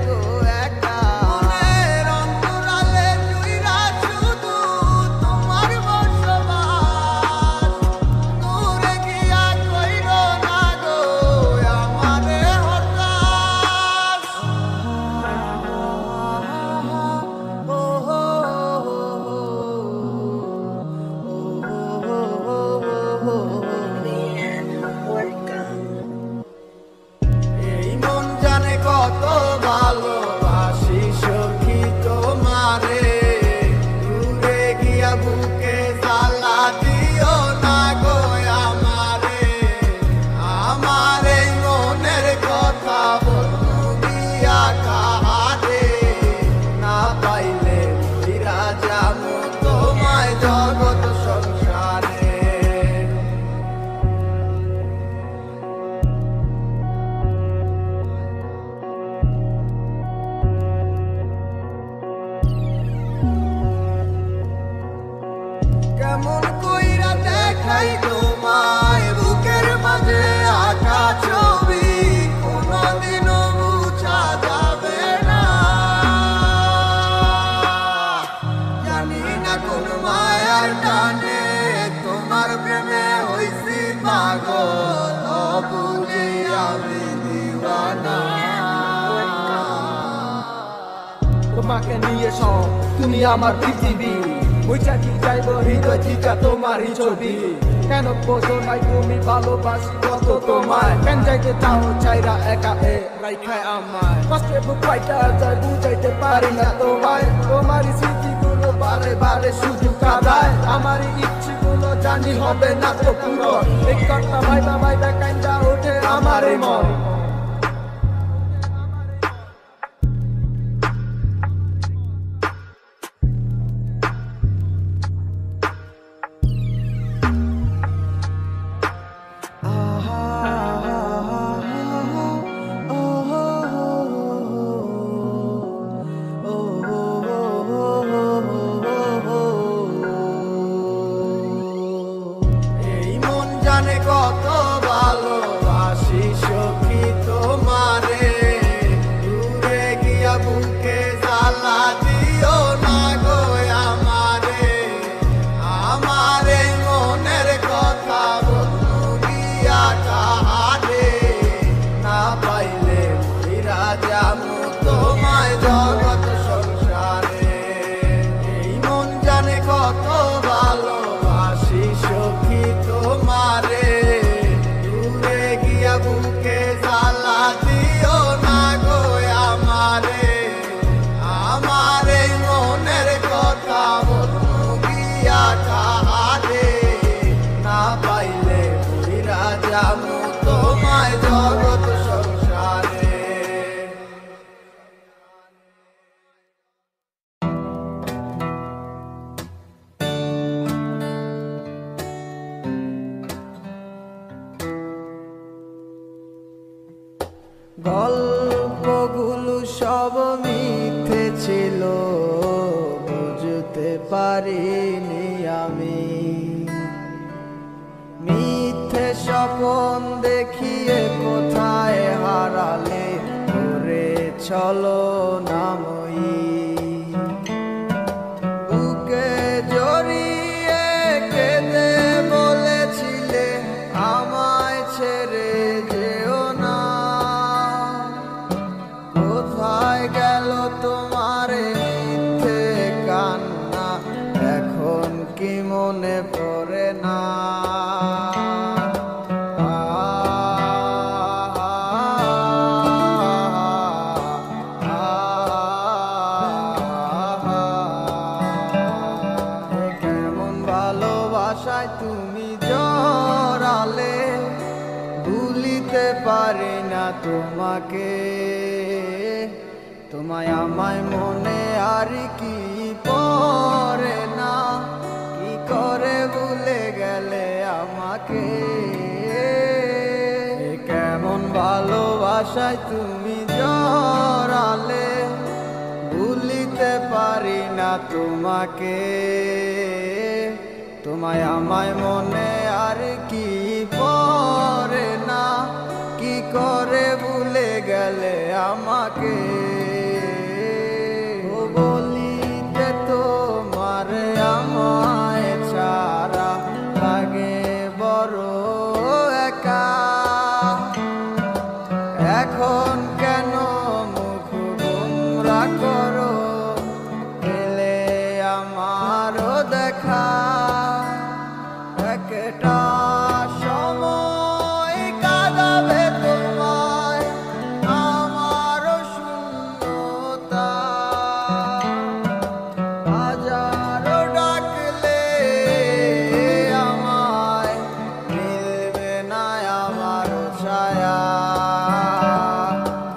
গো একা মনের অন্তরালে জুইরা শুধু তোমার বসবাস দূরে গিয়া কইরো না গো আমারে হতাশ এই মন জানে কত ভালোবাসি সখী তোমারে দূরে গিয়া বুকে জ্বালা দিও না গো আমারে আমারে মনের কথা বলবো গিয়া কাহারে না পাইলে ফিরা যাবো তোমায় জগৎ সংসারে কেমন কইরা দেখাই তোমায় বুকের মাঝে আঁকা ছবি কোনদিনও মুছা যাবে না জানি না কোন মায়ার টানে তোমার প্রেমে হইছি পাগল বুঝি আমি দিওয়ানা তোমাকে নিয়ে সব তুমি আমার পৃথিবী বুঝা কি যাইব হৃদয় চিটা তোমারই ছবি কেন বোঝো নাই তুমি ভালোবাসি কত তোমায় কেন যাইতে চাও চাইরা একা রাইখায় আমায় কষ্টে বুক পাইটা যায় বুঝাইতে পারি না তোমায় তোমারই স্মৃতিগুলো বারে বারে শুধু কাঁদায় আমারই ইচ্ছেগুলো জানি হবে না তো পুরো এই কথা ভাইবা ভাইবা কান্দা ওঠে আমারই মন এই মন জানে কত ভালোবাসি সখী তোমারে দূরে গিয়া বুকে জ্বালা দিও না গো আমারে আমারে মনের কথা বলবো গিয়া কাহারে না পাইলে ফিরা যাবো তোমায় জগৎ সংসারে এই মন জানে কত ভালোবাসি সখী তোমারে দূরে গিয়া বুকে জ্বালা দিও না গো আমারে আমারে মনের কথা বলবো গিয়া কাহারে না পাইলে ফিরা যাবো তোমায় জগৎ সংসারে গল্পগুলো সব মিথ্যে ছিল বুঝতে পারিনি আমি মিথ্যে স্বপন দেখিয়ে কোথায় হারালে করে চলো নামই বুকে জড়িয়ে কেঁদে বলেছিলে আমায় ছেড়ে যেও না কোথায় গেল তোমার মিথ্যে কান্না এখন কি মনে পড়ে না কেমন ভালোবাসায় তুমি জড়ালে ভুলিতে পারি না তোমাকে তোমায় আমায় মনে আর কি পড়ে না কি করে ভুলে গেলে আমাকে কেমন ভালো ভালোবাসায় তুমি জড়ালে ভুলিতে পারি না তোমাকে তোমায় আমায় মনে আর কি পড়ে না কি করে ভুলে গেলে আমাকে ও বলিতে তোমার আমায় ছাড়া লাগে বড় একা এখন কেন মুখ গোমরা করো এলে আমারও দেখা একটা সময় কাঁদাবে তোমায় আমারও শূন্যতা হাজারো ডাকলে আমায় মিলবে না আমারও ছায়া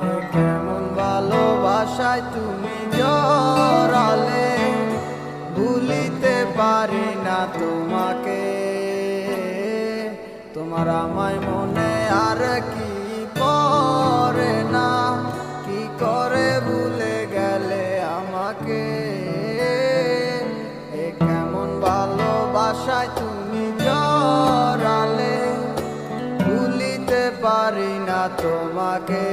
এ কেমন ভালোবাসায় তুমি জড়ালে ভুলিতে পারি না তোমাকে তোমার আমায় মনে আর কি পড়ে না কি করে ভুলে গেলে আমাকে এ কেমন ভালোবাসায় তুমি জড়ালে ভুলিতে পারি না তোমাকে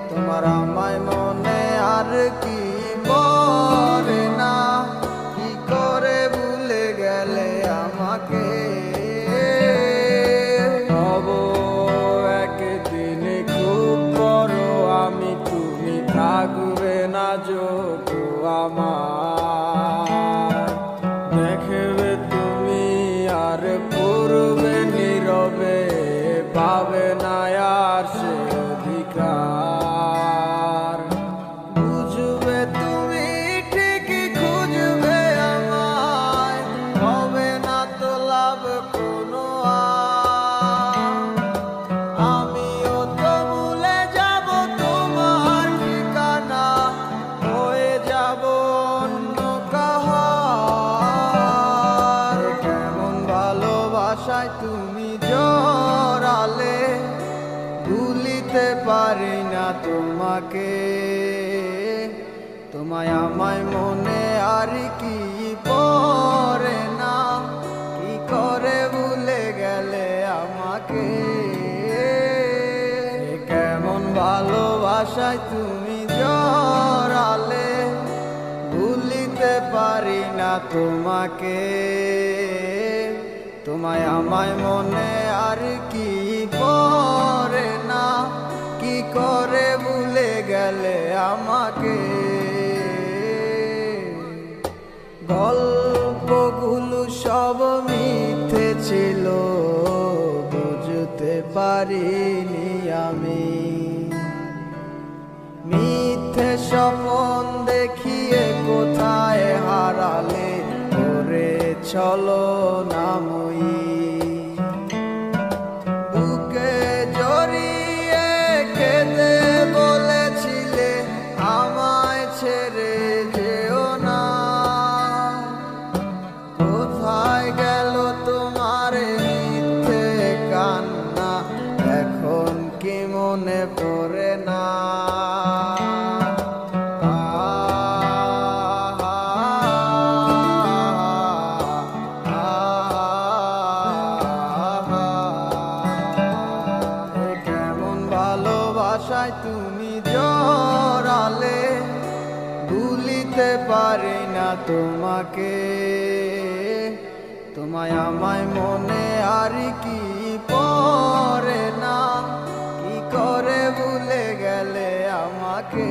তোমার আমায় মনে আর কি পড়ে না কি করে ভুলে গেলে আমাকে হব একদিন খুব বড় আমি তুমি থাকবে না যোগ আমার দেখবে তুমি আর পূর্বে নীরবে পাবে না আর সে অধিকার বুঝবে তুমি ঠিকই খুঁজবে আমায় হবে না তো লাভ কোনো আমিও তো ভুলে যাব তোমার ঠিকানা হয়ে যাব অন্য কাহার কেমন ভালোবাসায় তুমি জড়ালে ভুলিতে পারি না তোমাকে তোমায় আমায় মনে আর কি পড়ে না কি করে ভুলে গেলে আমাকে কেমন ভালোবাসায় তুমি জড়ালে ভুলিতে পারি না তোমাকে তোমায় আমায় মনে আর কি পড়ে না কি করে ভুলে গেলে আমাকে গল্পগুলো সব মিথ্যে ছিল বুঝতে পারিনি আমি মিথ্যে স্বপন দেখিয়ে কোথায় হারালে ওরে চলো নামই বুকে জড়িয়ে কেঁদে বলেছিলে আমায় ছেড়ে যেও না কোথায় গেল তোমার মিথ্যে কান্না এখন কি মনে পড়ে না কেমন ভালোবাসায় তুমি জড়ালে ভুলিতে পারি না তোমাকে তোমায় আমায় মনে আর কি পড়ে না কি করে ভুলে গেলে আমাকে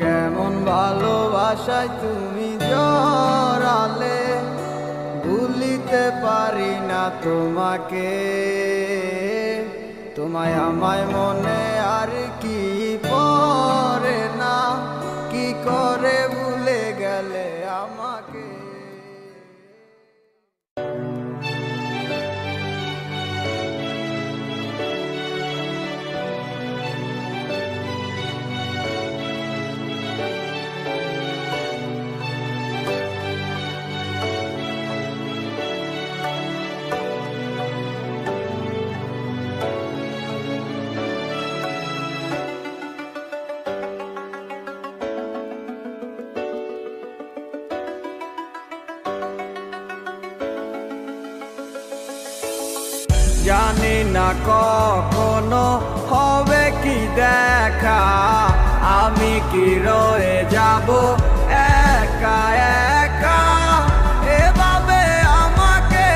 কেমন ভালোবাসায় তুমি জড়ালে ভুলিতে পারি না তোমাকে তোমায় আমায় মনে আর কি পড়ে না কি করে ভুলে গেলে আমাকে জানি না কখনো হবে কি দেখা, আমি কি রয়ে যাব একা একা। এভাবে আমাকে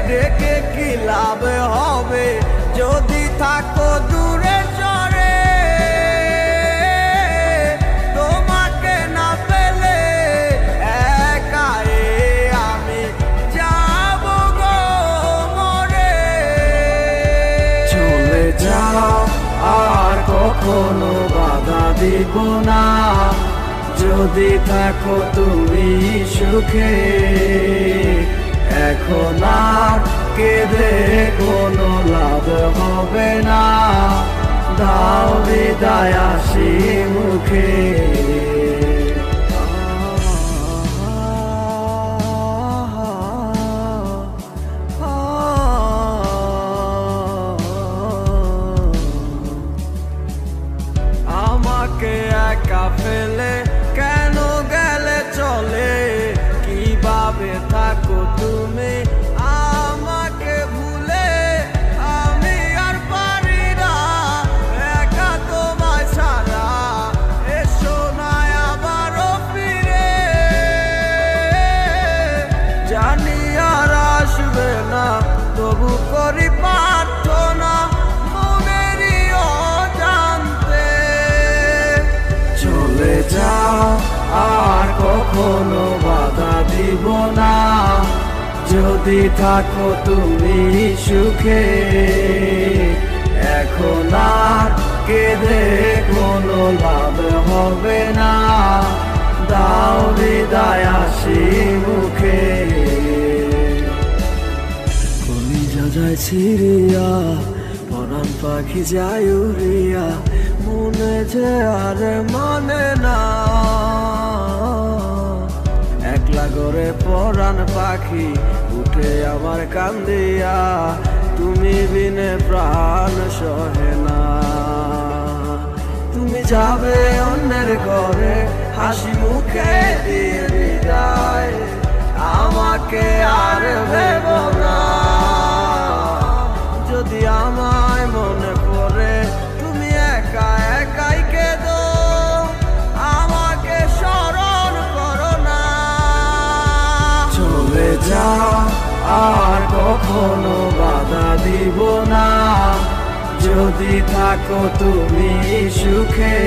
ডেকে কি লাভ হবে যদি থাকো দূরে চরে, তোমাকে না পেলে একা আমি যাব গো মরে। চলে যাও আর কখনো বাধা দিব না, যদি থাকো তুমি সুখে। এখন আর কেঁদে কোনো লাভ হবে না, দাও বিদায় হাসি মুখে। আমাকে একা ফেলে কেন গেলে চলে, কিভাবে থাকো তুমি আমাকে ভুলে। আমি আর পারি না একা তোমায় ছাড়া, এসো না আবারও ফিরে। জানি আর আসবে না তবু করি প্রার্থনা মনেরই অজান্তে। চলে যাও আর কখনো বাধা দিব না, যদি থাকো তুমি সুখে। এখন আর কেঁদে কোনো লাভ হবে না, দাও বিদায় হাসি মুখে। কলিজা যায় ছিড়িয়া, পরাণ পাখি যায় উড়িয়া, মনে যে আর মানে না। একলা করে পরাণ পাখি উঠে আমার কান্দিয়া, তুমি বিনে প্রাণ সহে না। তুমি যাবে অন্যের ঘরে হাসি মুখে দিয়ে বিদায়, আমাকে আর ভেব না। যদি আমায় মনে পড়ে তুমি একা একাই কেঁদো, আমাকে স্মরণ করো না। চলে যাও আর কখনো বাধা দিব না, যদি থাকো তুমি সুখে।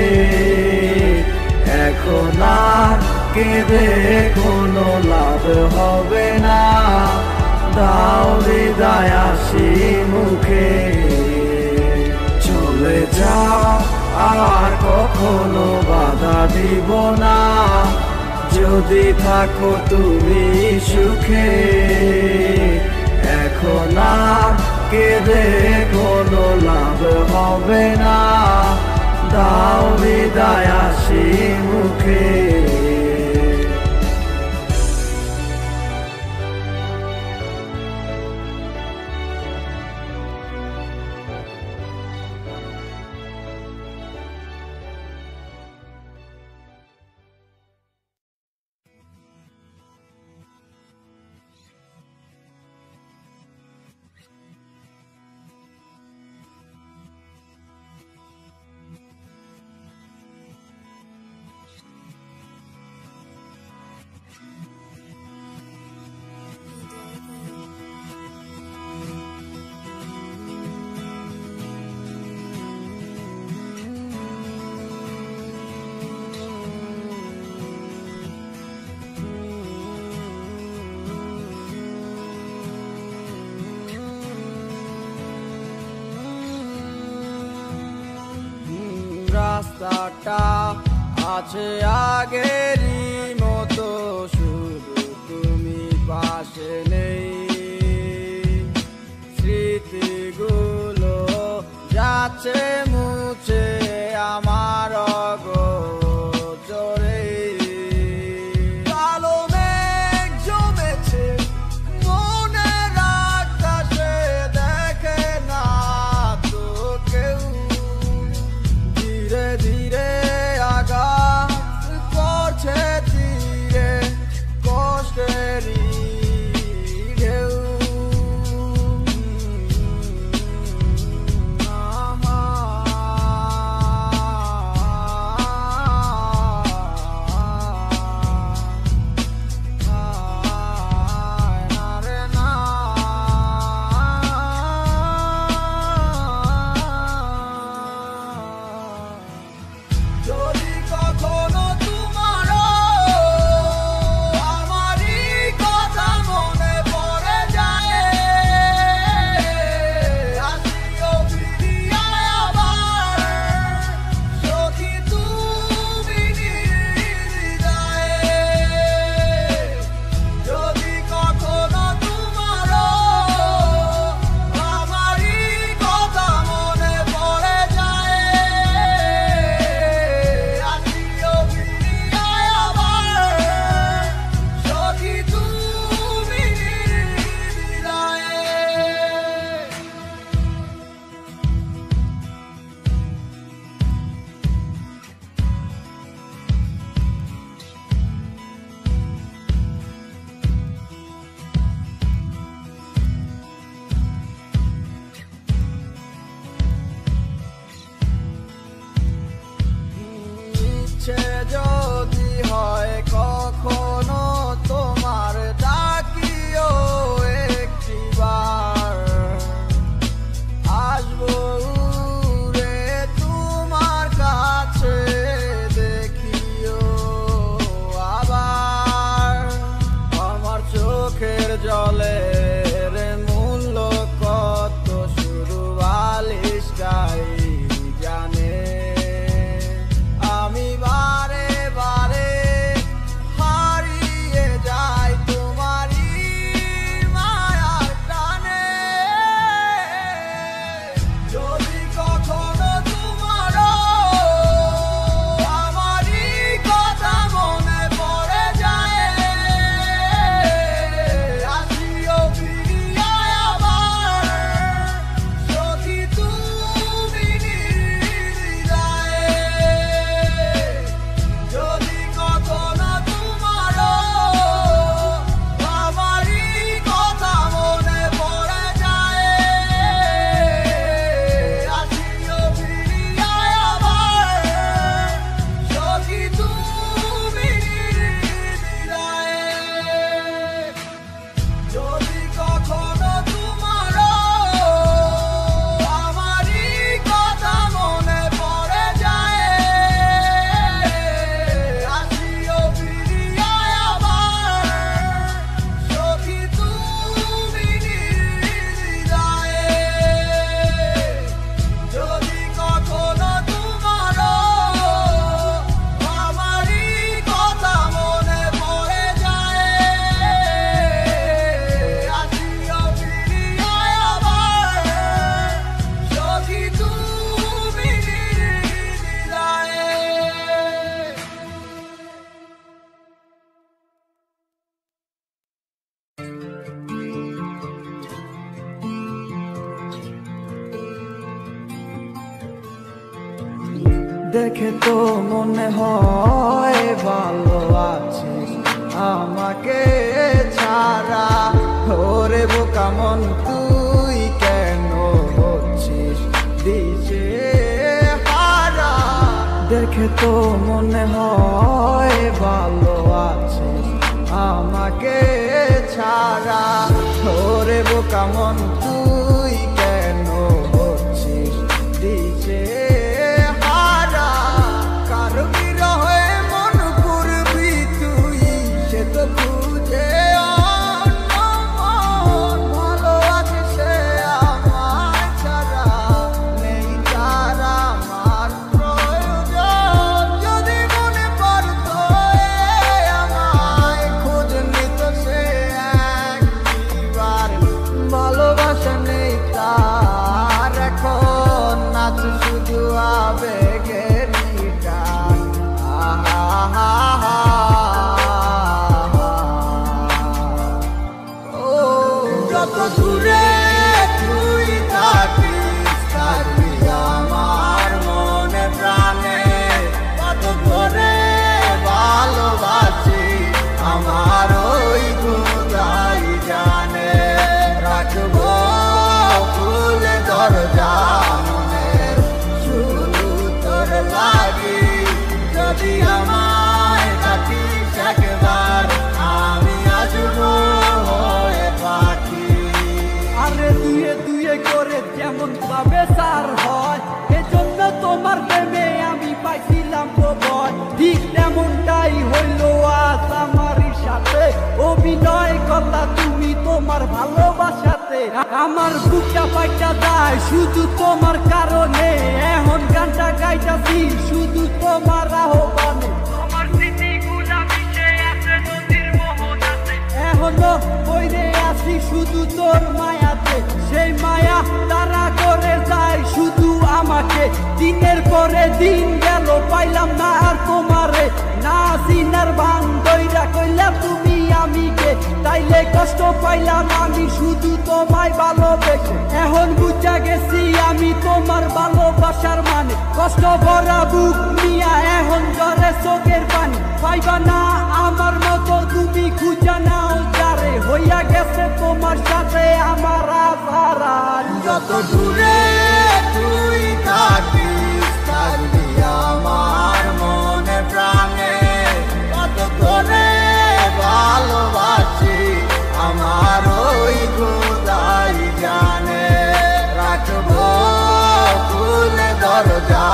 এখন আর কেঁদে কোনো লাভ হবে না, দাও বিদায় হাসি মুখে। চলে যাও আর কখনো বাধা দিব না, যদি থাকো তুমি সুখে। এখন আর কেঁদে কোনো লাভ হবে না, দাও বিদায় হাসি মুখে। রাস্তাটা আছে আগেরই মতো, শুধু তুমি পাশে নেই। স্মৃতিগুলো যাচ্ছে মুছে আমার অগোচরে। কালো মেঘ জমেছে মনের আকাশে, দেখে না তো কেউ। ধীরে ধীরে আঘাত করছে তীরে, কষ্টেরই জলের মূল্য কত শুরু বালিশটাই জানে। আমি বারে বারে হারিয়ে যাই তোমারই মায়ার টানে। যদি কখনো তোমারও আমারই কথা মনে পড়ে যায়, আসিও ফিরিয়া আবার সখী তুমি নির্দ্বিধায়। যদি কখনো তোমারও আমারই কথা মনে পড়ে যায়, আসিও ফিরিয়া আবার সখী তুমি নির্দ্বিধায়। যদি কখনো তোমারও আমারই কথা মনে পড়ে যায়, আসিও ফিরিয়া আবার সখী তুমি নির্দ্বিধায়। যদি কখনো তোমারও আমারই কথা মনে পড়ে যায়, আসিও ফিরিয়া আবার সখী তুমি নির্দ্বিধায়। দেখে তো মনে হয় ভালো আছিস আমাকে ছাড়া। ওরে বোকা মন তুই কেন হচ্ছিস দিশে হারা। দেখে তো মনে হয় ভালো আছিস আমাকে ছাড়া। ওরে বোকা মন তুই কেন হচ্ছিস দিশে হারা। কারো বিরহে মন করবি তুই সে তো খুঁজে অন্য মন। ভালো আছে সে আমায় ছাড়া, নেই তার আমার প্রয়োজন। যদি মনে পড়তো আমায় খোঁজ নিত সে একবার। ভালোবাসা নেই তার এখন, আছে শুধু আবেগের টান। ও যত দূরে তুই থাকিস থাকবি আমার মনে প্রাণে। কত করে ভালোবাসি আমার ওই খোদাই জানে। রাখবো খুলে দরজা মনের শুধু তোর লাগি। যদি আমায় ডাকিস একবার আমি আসবো হয়ে পাখি। আরে দুয়ে দুয়ে করে যেমন ভাবে সার হয়, এজন্য তোমার প্রেমে আমি পাইছিলাম প্রবল। ঠিক তেমনটাই হইল আজ আমারই সাথে। অভিনয় করলা তুমি তোমার ভালোবাসাতে। আমার বুকটা পাইটা যায় শুধু তোমার কারণে। এখন গানটা গাইতাছি শুধু তোমার আহ্বানে। তোমার স্মৃতিগুলা মিশে আছে নদীর মোহনাতে। এখনো বইরে আছি শুধু তোর মায়াতে। সেই মায়া তারা করে যায় শুধু আমাকে। দিনের পরে দিন গেল পাইলাম না আর তোমারে। না সিনার ভান দইরা কইলা তুমি আমিকে। তাইলে কষ্ট পাইলাম আমি শুধু তোমায় ভালোবেসে। এখন বুঝা গেছি আমি তোমার ভালোবাসার মানে। কষ্ট ভরা বুক নিয়া এখন জ্বরে চোখের পানি। পাইবা না আমার মতো তুমি খুঁজা নাও যারে। হইয়া গেছে তোমার সাথে আমার আধার। যত দূরে তুই থাকিস থাকবি আমার মনে প্রাণে। কত করে ভালোবাসি আমার ওই খোদাই জানে। রাখবো খুলে দরজা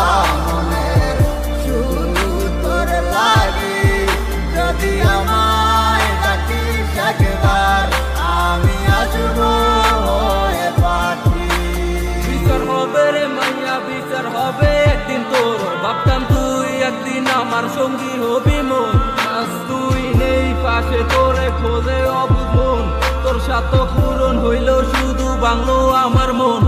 মনের শুধু তোর লাগি। যদি আমায় ডাকিস একবার সঙ্গী হবি মন, আজ তুই নেই পাশে তোরে খোঁজে অবুঝ মন, তোর স্বার্থ পূরণ হইল শুধু বাংলো আমার মন।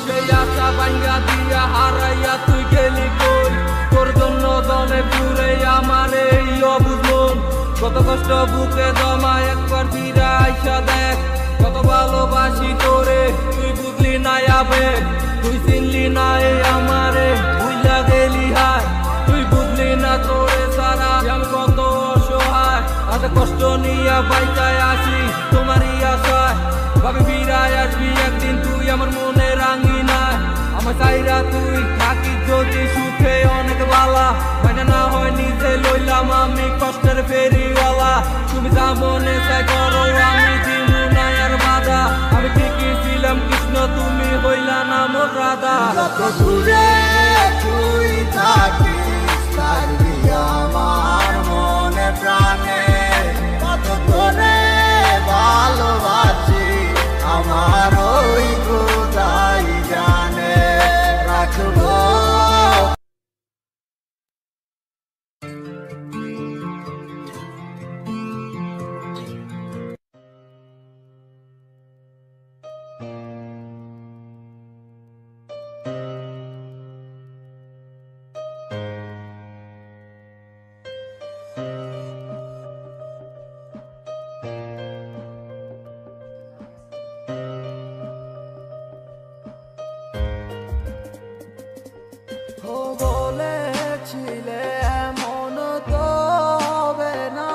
সেই আশা ভাঙ্গা দিয়া হারাইয়া তুই গেলি কই, তোর জন্য জনে পুরে আমার এই অবুঝ মন। কত কষ্ট বুকে জমা একবার ফিরে আইসা দেখ, কত ভালোবাসি তোরে তুই বুঝলি না আবেগ, তুই চিনলি না এই আমারে বুঝলা গেলি হায়, তুই বুঝলি না তোরে সারা আমি কত অসহায়। আজ কষ্ট নিয়ে বাইচায় আসি তোমারই আশায়, ভাবি ফিরায় আসবি একদিন তুই আমার মনে রাঙি না। আমার চাইরা তুই থাকি যদি সুখে অনেক বালা, মানে না হয় নিজে লইলাম আমি কষ্টের ফেরিওয়ালা। তুমি যা মনে চাই করো আমি দিমু না আর বাধা, আমি ঠিকই ছিলাম কৃষ্ণ তুমি হইলা না মোর রাধা। কত দূরে তুই থাকিস থাকবি আমার মনে প্রাণে, কত তোরে ভালোবাসি আমার ওই খোদাই জানে। রাখবো বলেছিলে এমন তো হবে না,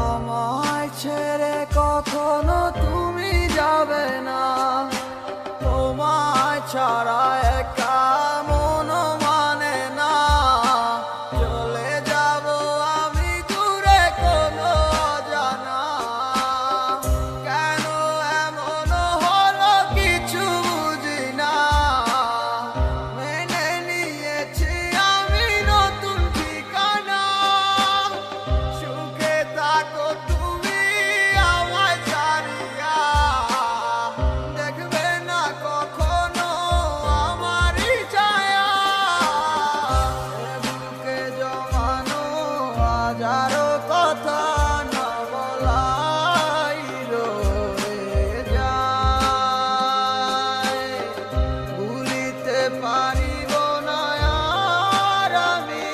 আমায় ছেড়ে কখনো তুমি যাবে না। তোমায় ছাড়া একা মন মানে না, চলে যাব আমি দূরে কোনো অজানা। কেন এমন হলো কিছু বুঝি না, মেনে নিয়েছি আমি নতুন ঠিকানা। সুখে থাকো তুমি আমায় ছাড়িয়া, দেখবে না কখনো আমারই ছায়া। এ বুকে জমানো হাজারো কথা না বলাই রয়ে যায়, ভুলিতে পারিব না আর আমি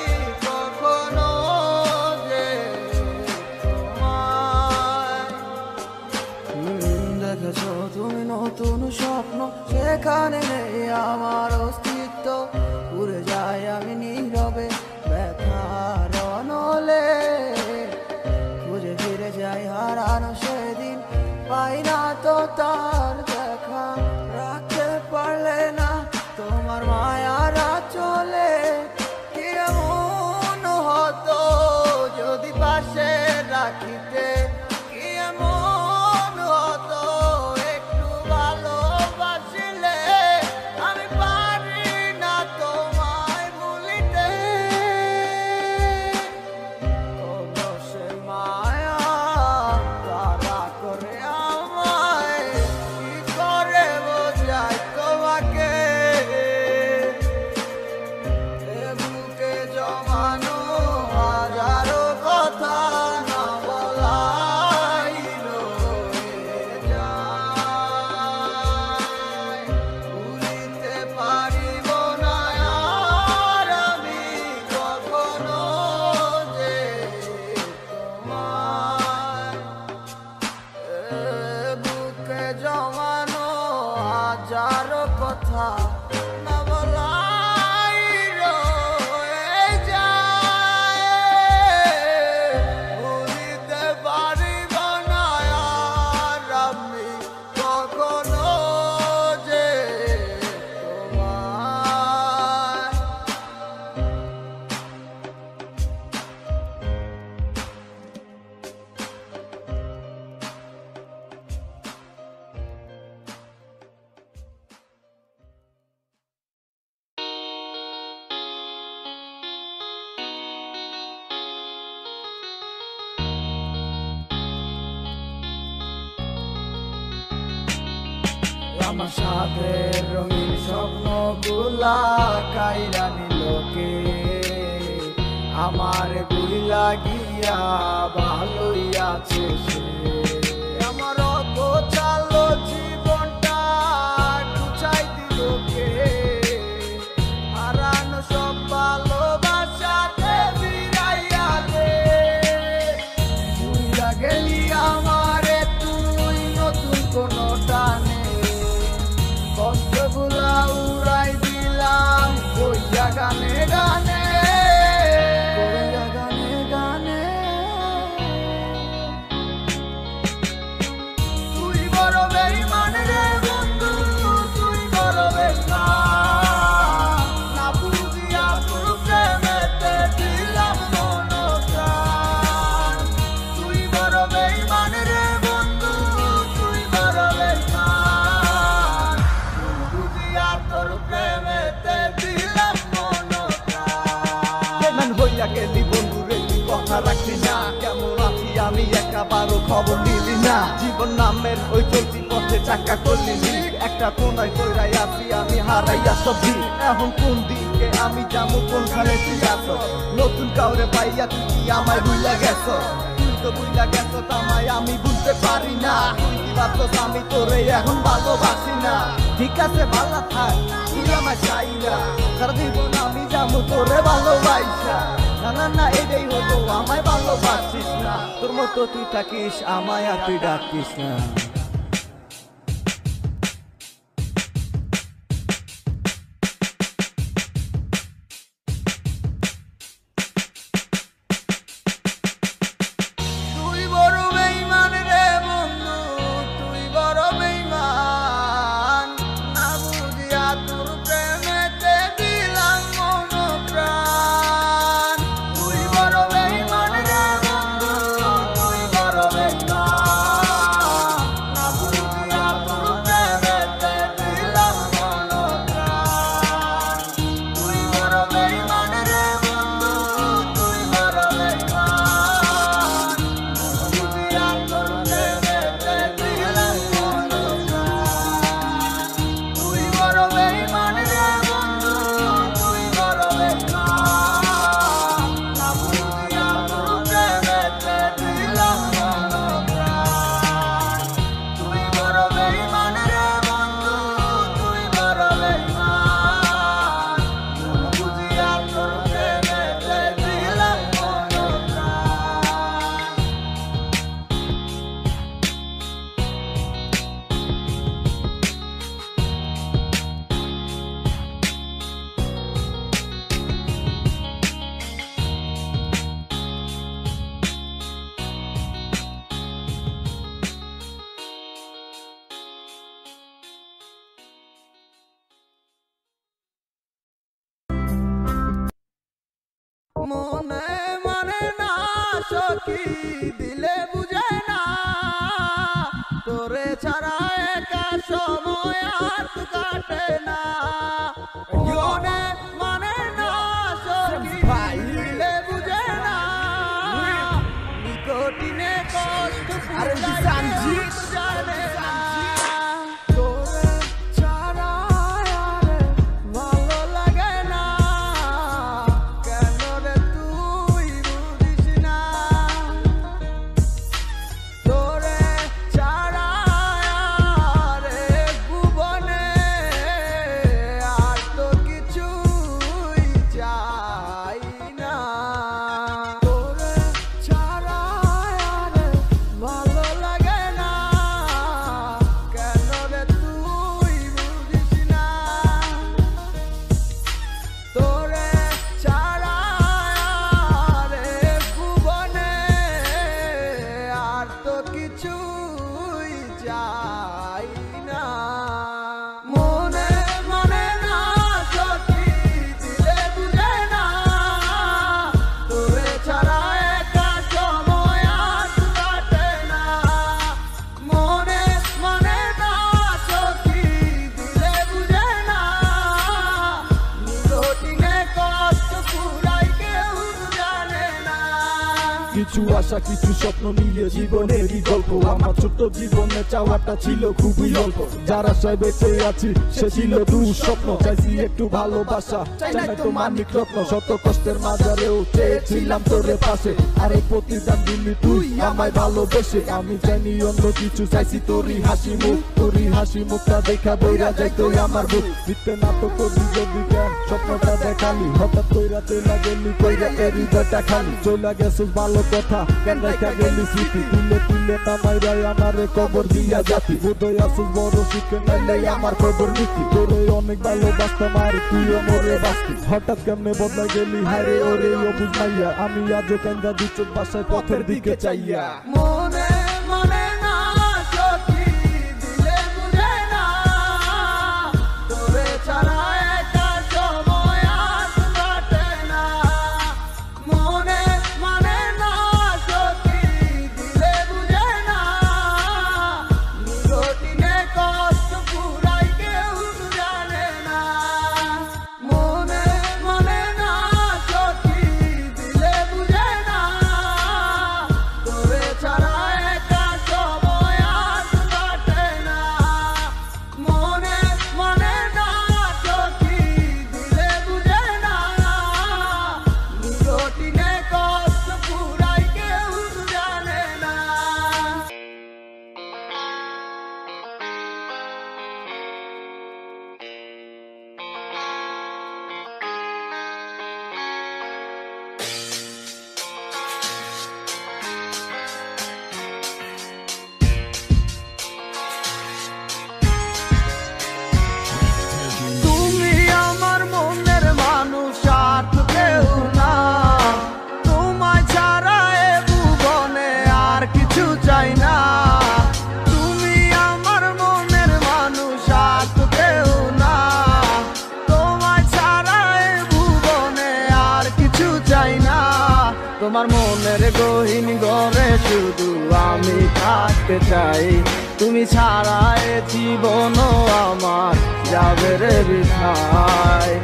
কখনো যে তোমায়। দেখেছো তুমি নতুন স্বপ্ন, সেখানে নেই আমার অস্তিত্ব। উড়ে যাই আমি নীরবে ব্যথার অনলে, খুঁজে ফিরে যাই হারানো সেদিন, পাই না তো তার দেখা। রাখতে পারলে না তোমার মায়ারা চলে, কি এমন হতো যদি পাশে রাখিতে, কি এমন হতো একটু ভালোবাসিলে। আমি পারি না তোমায় ভুলিতে, সে মায়া তারা করে আমায়, কি করে বোঝাই তোমাকে। এ বুকে জমানো হাজারো কথা না বলাই রয়ে যায়, ভুলিতে পারিব না আর আমি কখনো যে তোমায়। এ বুকে জমানো হাজারো কথা না বলাই রয়ে যায়, ভুলিতে পারিব না আর আমি কখনো যে তোমায়। আমার সাথে রঙিন স্বপ্নগুলা কাইরা নিল কে, আমার বুইলা গিয়া ভালোই আছে সে। আমার গোছালো জীবনটা গুছাই দিল কে, হারানো সব ভালোবাসাতে ফিরাইয়া দে। বুইলা গেলি আমারে তুই নতুন কোনো টানে, কষ্টগুলা উড়াই দিলাম কইয়া গানে গানে, কইয়া গানে গানে। তুই বড় বেঈমান রে বন্ধু, তুই বড় বেঈমান, না বুঝিয়া তোর প্রেমেতে দিলাম মন প্রাণ। তুই বড় বেঈমান রে বন্ধু, তুই বড় বেঈমান, বুঝিয়া তোর প্রেমেতে দিলাম মন প্রাণ। বেমান হইয়া গেলি বন্ধু রে, তুই কথা রাখলি না। কেমন আছি আমি একাবারও খবর নিলি না। জীবন নামের ওই চলতি পথে চাকা করলি নি। একটা কোনায় কইরাই আছি আমি হারাইয়া সবজি। এখন কোন দিকে আমি যাবো, কোনখানে তুই আছ? নতুন কাউরে পাইয়া তুই কি আমায় ভুইলা গেছ? তুই তো ভুইলা গেছ আমায়, আমি বুঝতে পারি না। তুই কি ভাবছস আমি তোরে এখন ভালোবাসি না? ঠিক আছে ভালো থাক, তুই আমায় চাই না। সারা জীবন আমি যাবো তোরে ভালোবাসা। না না না এটাই হতো, আমায় ভালোবাসিস না। তোর মতো তুই থাকিস, আমায় আর তুই ডাকিস না। তুই বড় বেঈমান রে বন্ধু, তুই বড় বেঈমান, না বুঝিয়া তোর প্রেমেতে দিলাম মন প্রাণ। তুই বড় বেঈমান রে বন্ধু, তুই বড় বেঈমান, না বুঝিয়া তোর প্রেমেতে দিলাম মন প্রাণ। তুই বড় বেঈমান রে বন্ধু, তুই বড় বেঈমান, বুঝিয়া তোর প্রেমেতে দিলাম মন প্রাণ। তুই বড় বেঈমান রে বন্ধু, তুই বড় বেঈমান, না বুঝিয়া তোর প্রেমেতে দিলাম মন প্রাণ। তুই বড় বেঈমান রে বন্ধু, তুই বড় বেঈমান, বুঝিয়া তোর প্রেমেতে দিলাম মন প্রাণ। মনে মানে না সখী, দিলে বুঝে না, তোরে ছাড়া একা সময় আর কাটে না। মনে মানে না সখী, দিলে বুঝে না, নিকটিনে কষ্ট পুরাই কেউ জানে না। তোরে ছাড়া আর ভালো লাগে না, কেন রে তুই বুঝিস না? তোরে ছাড়া আর ভুবনে আর তো কিছুই চাই না। তোরে ছাড়া আর ভালো লাগে না, কেন রে তুই বুঝিস না? তোরে ছাড়া রে ভুবনে আর তো কিছুই চাই না। মনে মানে না সখী, দিলে বুঝে না, তোরে ছাড়া একা সময় আর কাটে না। মনে মানে না সখী, দিলে বুঝে না, নিকটিনে কষ্ট পুরাই কেউ জানে না। কিছু আশা কিছু স্বপ্ন নিয়ে জীবনেরই গল্প আমার ছোট্ট জীবনে চাওয়াটা ছিল খুবই অল্প যারা সবাই বেঁচে আছি সে ছিল দুঃস্বপ্ন চাইছি একটু ভালোবাসা চাই না তো মানিক রত্ন শত কষ্টের মাঝারেও চেয়েছিলাম তোরে পাশে আরে প্রতিদান দিলি তুই আমায় ভালোবেসে আমি জানি অন্য কিছু চাইছি তোরই হাসি মুখটা দেখা বইরা যাইতো আমার বুক দিতে না তো করবি যদি কেন স্বপ্নটা দেখালি হঠাৎ কইরা চইলা গেলি কইরা এরি বেটা খালি চইলা গেছিস ভালো কথা কেন রেখা গেলি স্মৃতি তুলে তামাইরাই আমারে কবর দিয়া জাতি বোধই আসিস বড় শিখে নাইলে আমার খবর নীতি তোরে অনেক ভালোবাসতাম আর তুইও মরে বাঁচতি হঠাৎ কেমনে বদলা গেলি হারে ওরে অবুঝ মাইয়া আমি আজও কান্দা দু চোখ বাসায় পথের দিকে চাইয়া মনে মনে না সখী দিলে বুঝে না তোরে ছাড়া একা সময় আর কাটে না মনে মানে না সখী দিলে বুঝে না নিরটিনে কষ্ট পুরাই কেউ জানে না মনে মানে না সখী দিলে বুঝে না তোরে ছাড়া একা সময় আর কাটে না মনে মানে না সখী দিলে বুঝে না নিরটিনে কষ্ট পুরাই কেউ জানে না তুমি আমার মনের মানুষ আর তো কেউ না তোমায় ছাড়া এ ভুবনে আর কিছু চাই না তুমি আমার মনের মানুষ আর তো কেউ না তোমায় ছাড়া এ ভুবনে আর কিছু চাই না তোমার মনের গহীন ঘরে শুধু আমি থাকতে চাই তুমি ছাড়া এ জীবন আমার যাবে রে বৃথায়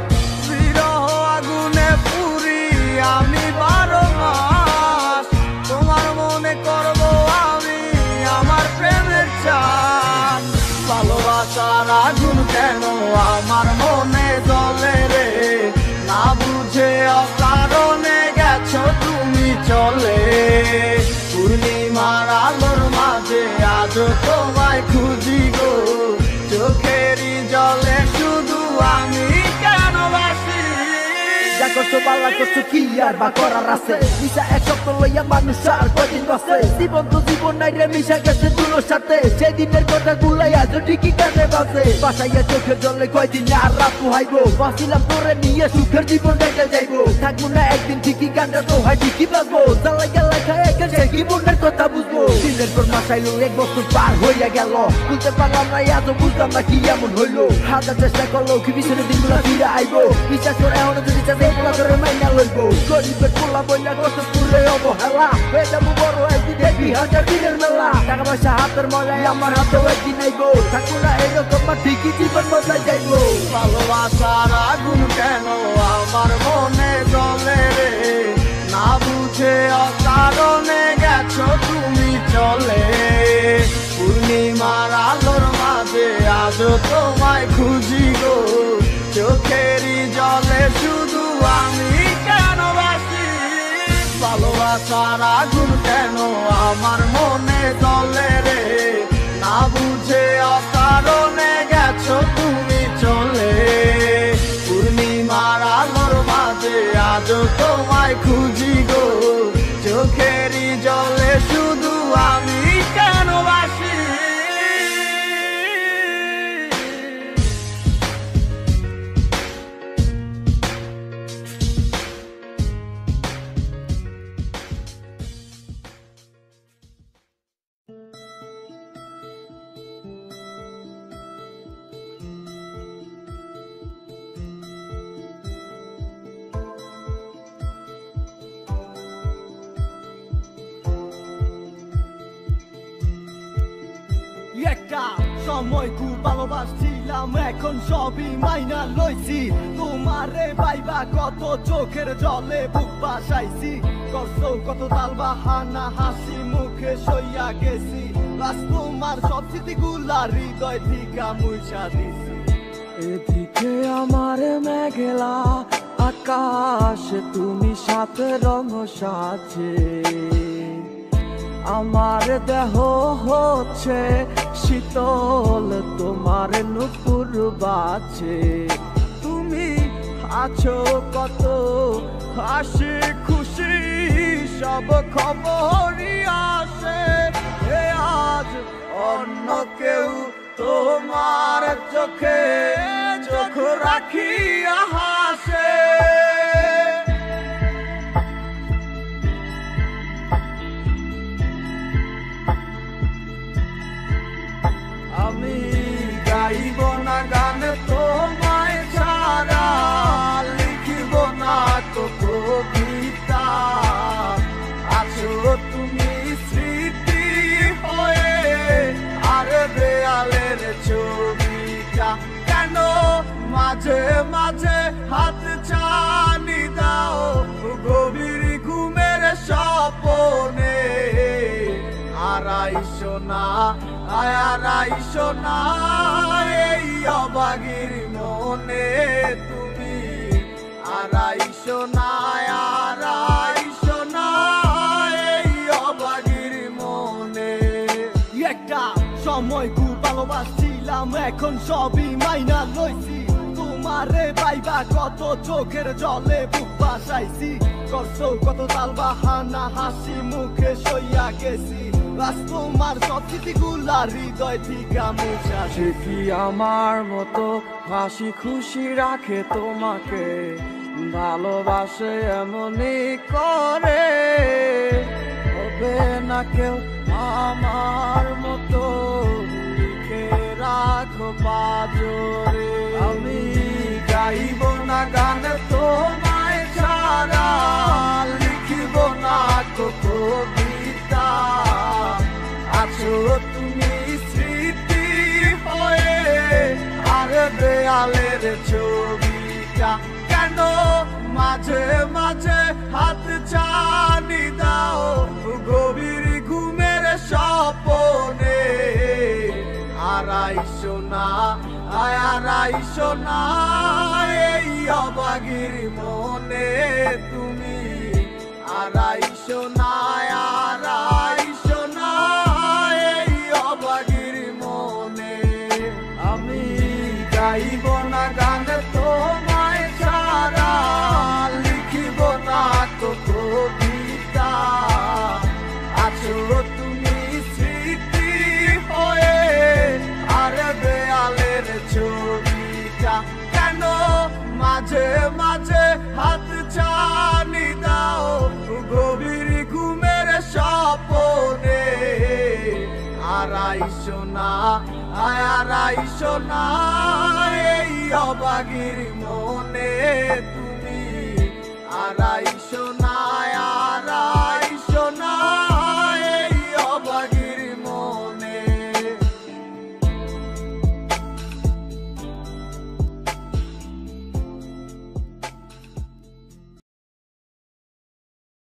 বিরহ আগুনে পুরি আমি 12 মাস তোমার মনে করব আমি আমার প্রেমের চান ভালোবাসার আগুন কেন আমার মনে জ্বলে রে না বুঝে অকারণে গেছো তুমি চলে পূর্ণিমার আলোর মাঝে আজও তোমায় খুঁজি গো চোখেরই জলে শুধু আমি কেন বাসি যা করছো পাল্লা করছো কি আর বা করার আছে মিশা এক সপ্তাহ লইয়া মানুষ আর কদিন বাসে জীবন তো জীবন নাই রে মিশা গেছে দুলোর সাথে সেদিনের কথা গুলাই আজও ঠিকই কানে বাসে বাসাইয়া চোখের জলে কয়দিন আর রাত পোহাইবো বাঁচিলাম তোরে নিয়ে সুখের জীবন দেখে যাইবো থাকবো না একদিন ঠিকই গানটা তো হয় ঠিকই বাঁচবো জ্বালাইয়া লেখা একে সে কি মনের কথা বুঝবো দিনের পর মাস আইলো 1 বছর পার হইয়া গেল বুঝতে পারলাম না আজও বুঝলাম না কি এমন হইলো হাজার চেষ্টা করলো কি পিছনে দিনগুলো ফিরে আইবো বিশ্বাস করে এখনো যদি চাষে এগুলা করে মাইনা লইবো গরিবের পোলা বইলা কষ্ট পুরে অবহেলা হয়ে যাবো বড় একদিন দেখবি হাজার দিনের মেলা টাকা পয়সা হাতের মজায় আমার হাতেও একদিন আইবো থাকবো না এরকম ঠিকই জীবন বদলাই যাইবো ভালোবাসার আগুন কেন আমার মনে জ্বলে রে না বুঝে অকারণে গেছো তুমি চলে পূর্ণিমার আলোর মাঝে আজও তোমায় খুঁজি গো চোখেরই জলে শুধু আমি কেন বাসি ভালোবাসার আগুন কেন আমার মনে জ্বলে রে না বুঝে অকারণে গেছো তুমি চলে পূর্ণিমার আলোর মাঝে আজও তোমায় খুঁজি গো চোখেরই জলে শুধু আমি কেন বাসি সময় খুব ভালোবাসছিলাম এখন সবই মাইনা লইছি তোমারে পাইবা কত চোখের জলে বুক বাসাইছি করছো কত তাল বাহানা হাসি মুখে সইয়া গেছি বাস তোমার সব স্মৃতিগুলা হৃদয় থেকে মুছা দিছি এদিকে আমার মেঘলা আকাশ তুমি সাত রঙ সাজে আমার দেহ হচ্ছে শীতল তোমার নুপুর বাজে তুমি আছো কত হাসি খুশি সব খবরই আসে এ আজ অন্য কেউ তোমার চোখে চোখ রাখিয়া হাসে আমি গাইব না গান তোমায় ছাড়া লিখিব না তো কবিতা আছো তুমি স্মৃতি হয়ে আর দেয়ালের ছবিটা কেন মাঝে মাঝে হাত ছানি দাও গভীর ঘুমের স্বপনে আড়াইশো না আড়াইশো না এই অবাগির মনে তুমি আড়াইশো না আড়াইশো না এই অবাগির মনে একটা সময় খুব ভালোবাসছিলাম এখন সবই মাইনা লইছি তোমারে পাইবা কত চোখের জলে বুক বাসাইছি করছো কত তাল বাহানা হাসি মুখে সইয়া গেছি বাস তোমার সব স্মৃতিগুলা হৃদয় থেকে মুছা সে কি আমার মতো হাসি খুশি রাখে তোমাকে ভালোবাসে এমনই করে হবে না কেউ আমার মতো লিখে রাখো পাজরে আমি গাইব না গান তোমায় ছাড়া লিখিব না তো কবিতা আছো তুমি স্মৃতি হয়ে আর দেয়ালের ছবিটা কেন মাঝে মাঝে হাত ছানি দাও গভীর ঘুমের স্বপনে আড়াইশো না আড়াইশো না এই অবাগির মনে তুমি আড়াইশো না আড়াইশো না এই অবাগির মনে আমি গাইব না গান তোমায় ছাড়া লিখিব না তো কবিতা আছো তুমি স্মৃতি হয়ে আর দেয়ালের ছবিটা কেন মাঝে মাঝে হাত ছানি দাও গভীর ঘুমের স্বপনে আড়াইশো না আড়াইশো না এই অবাগির মনে তুমি আড়াইশো না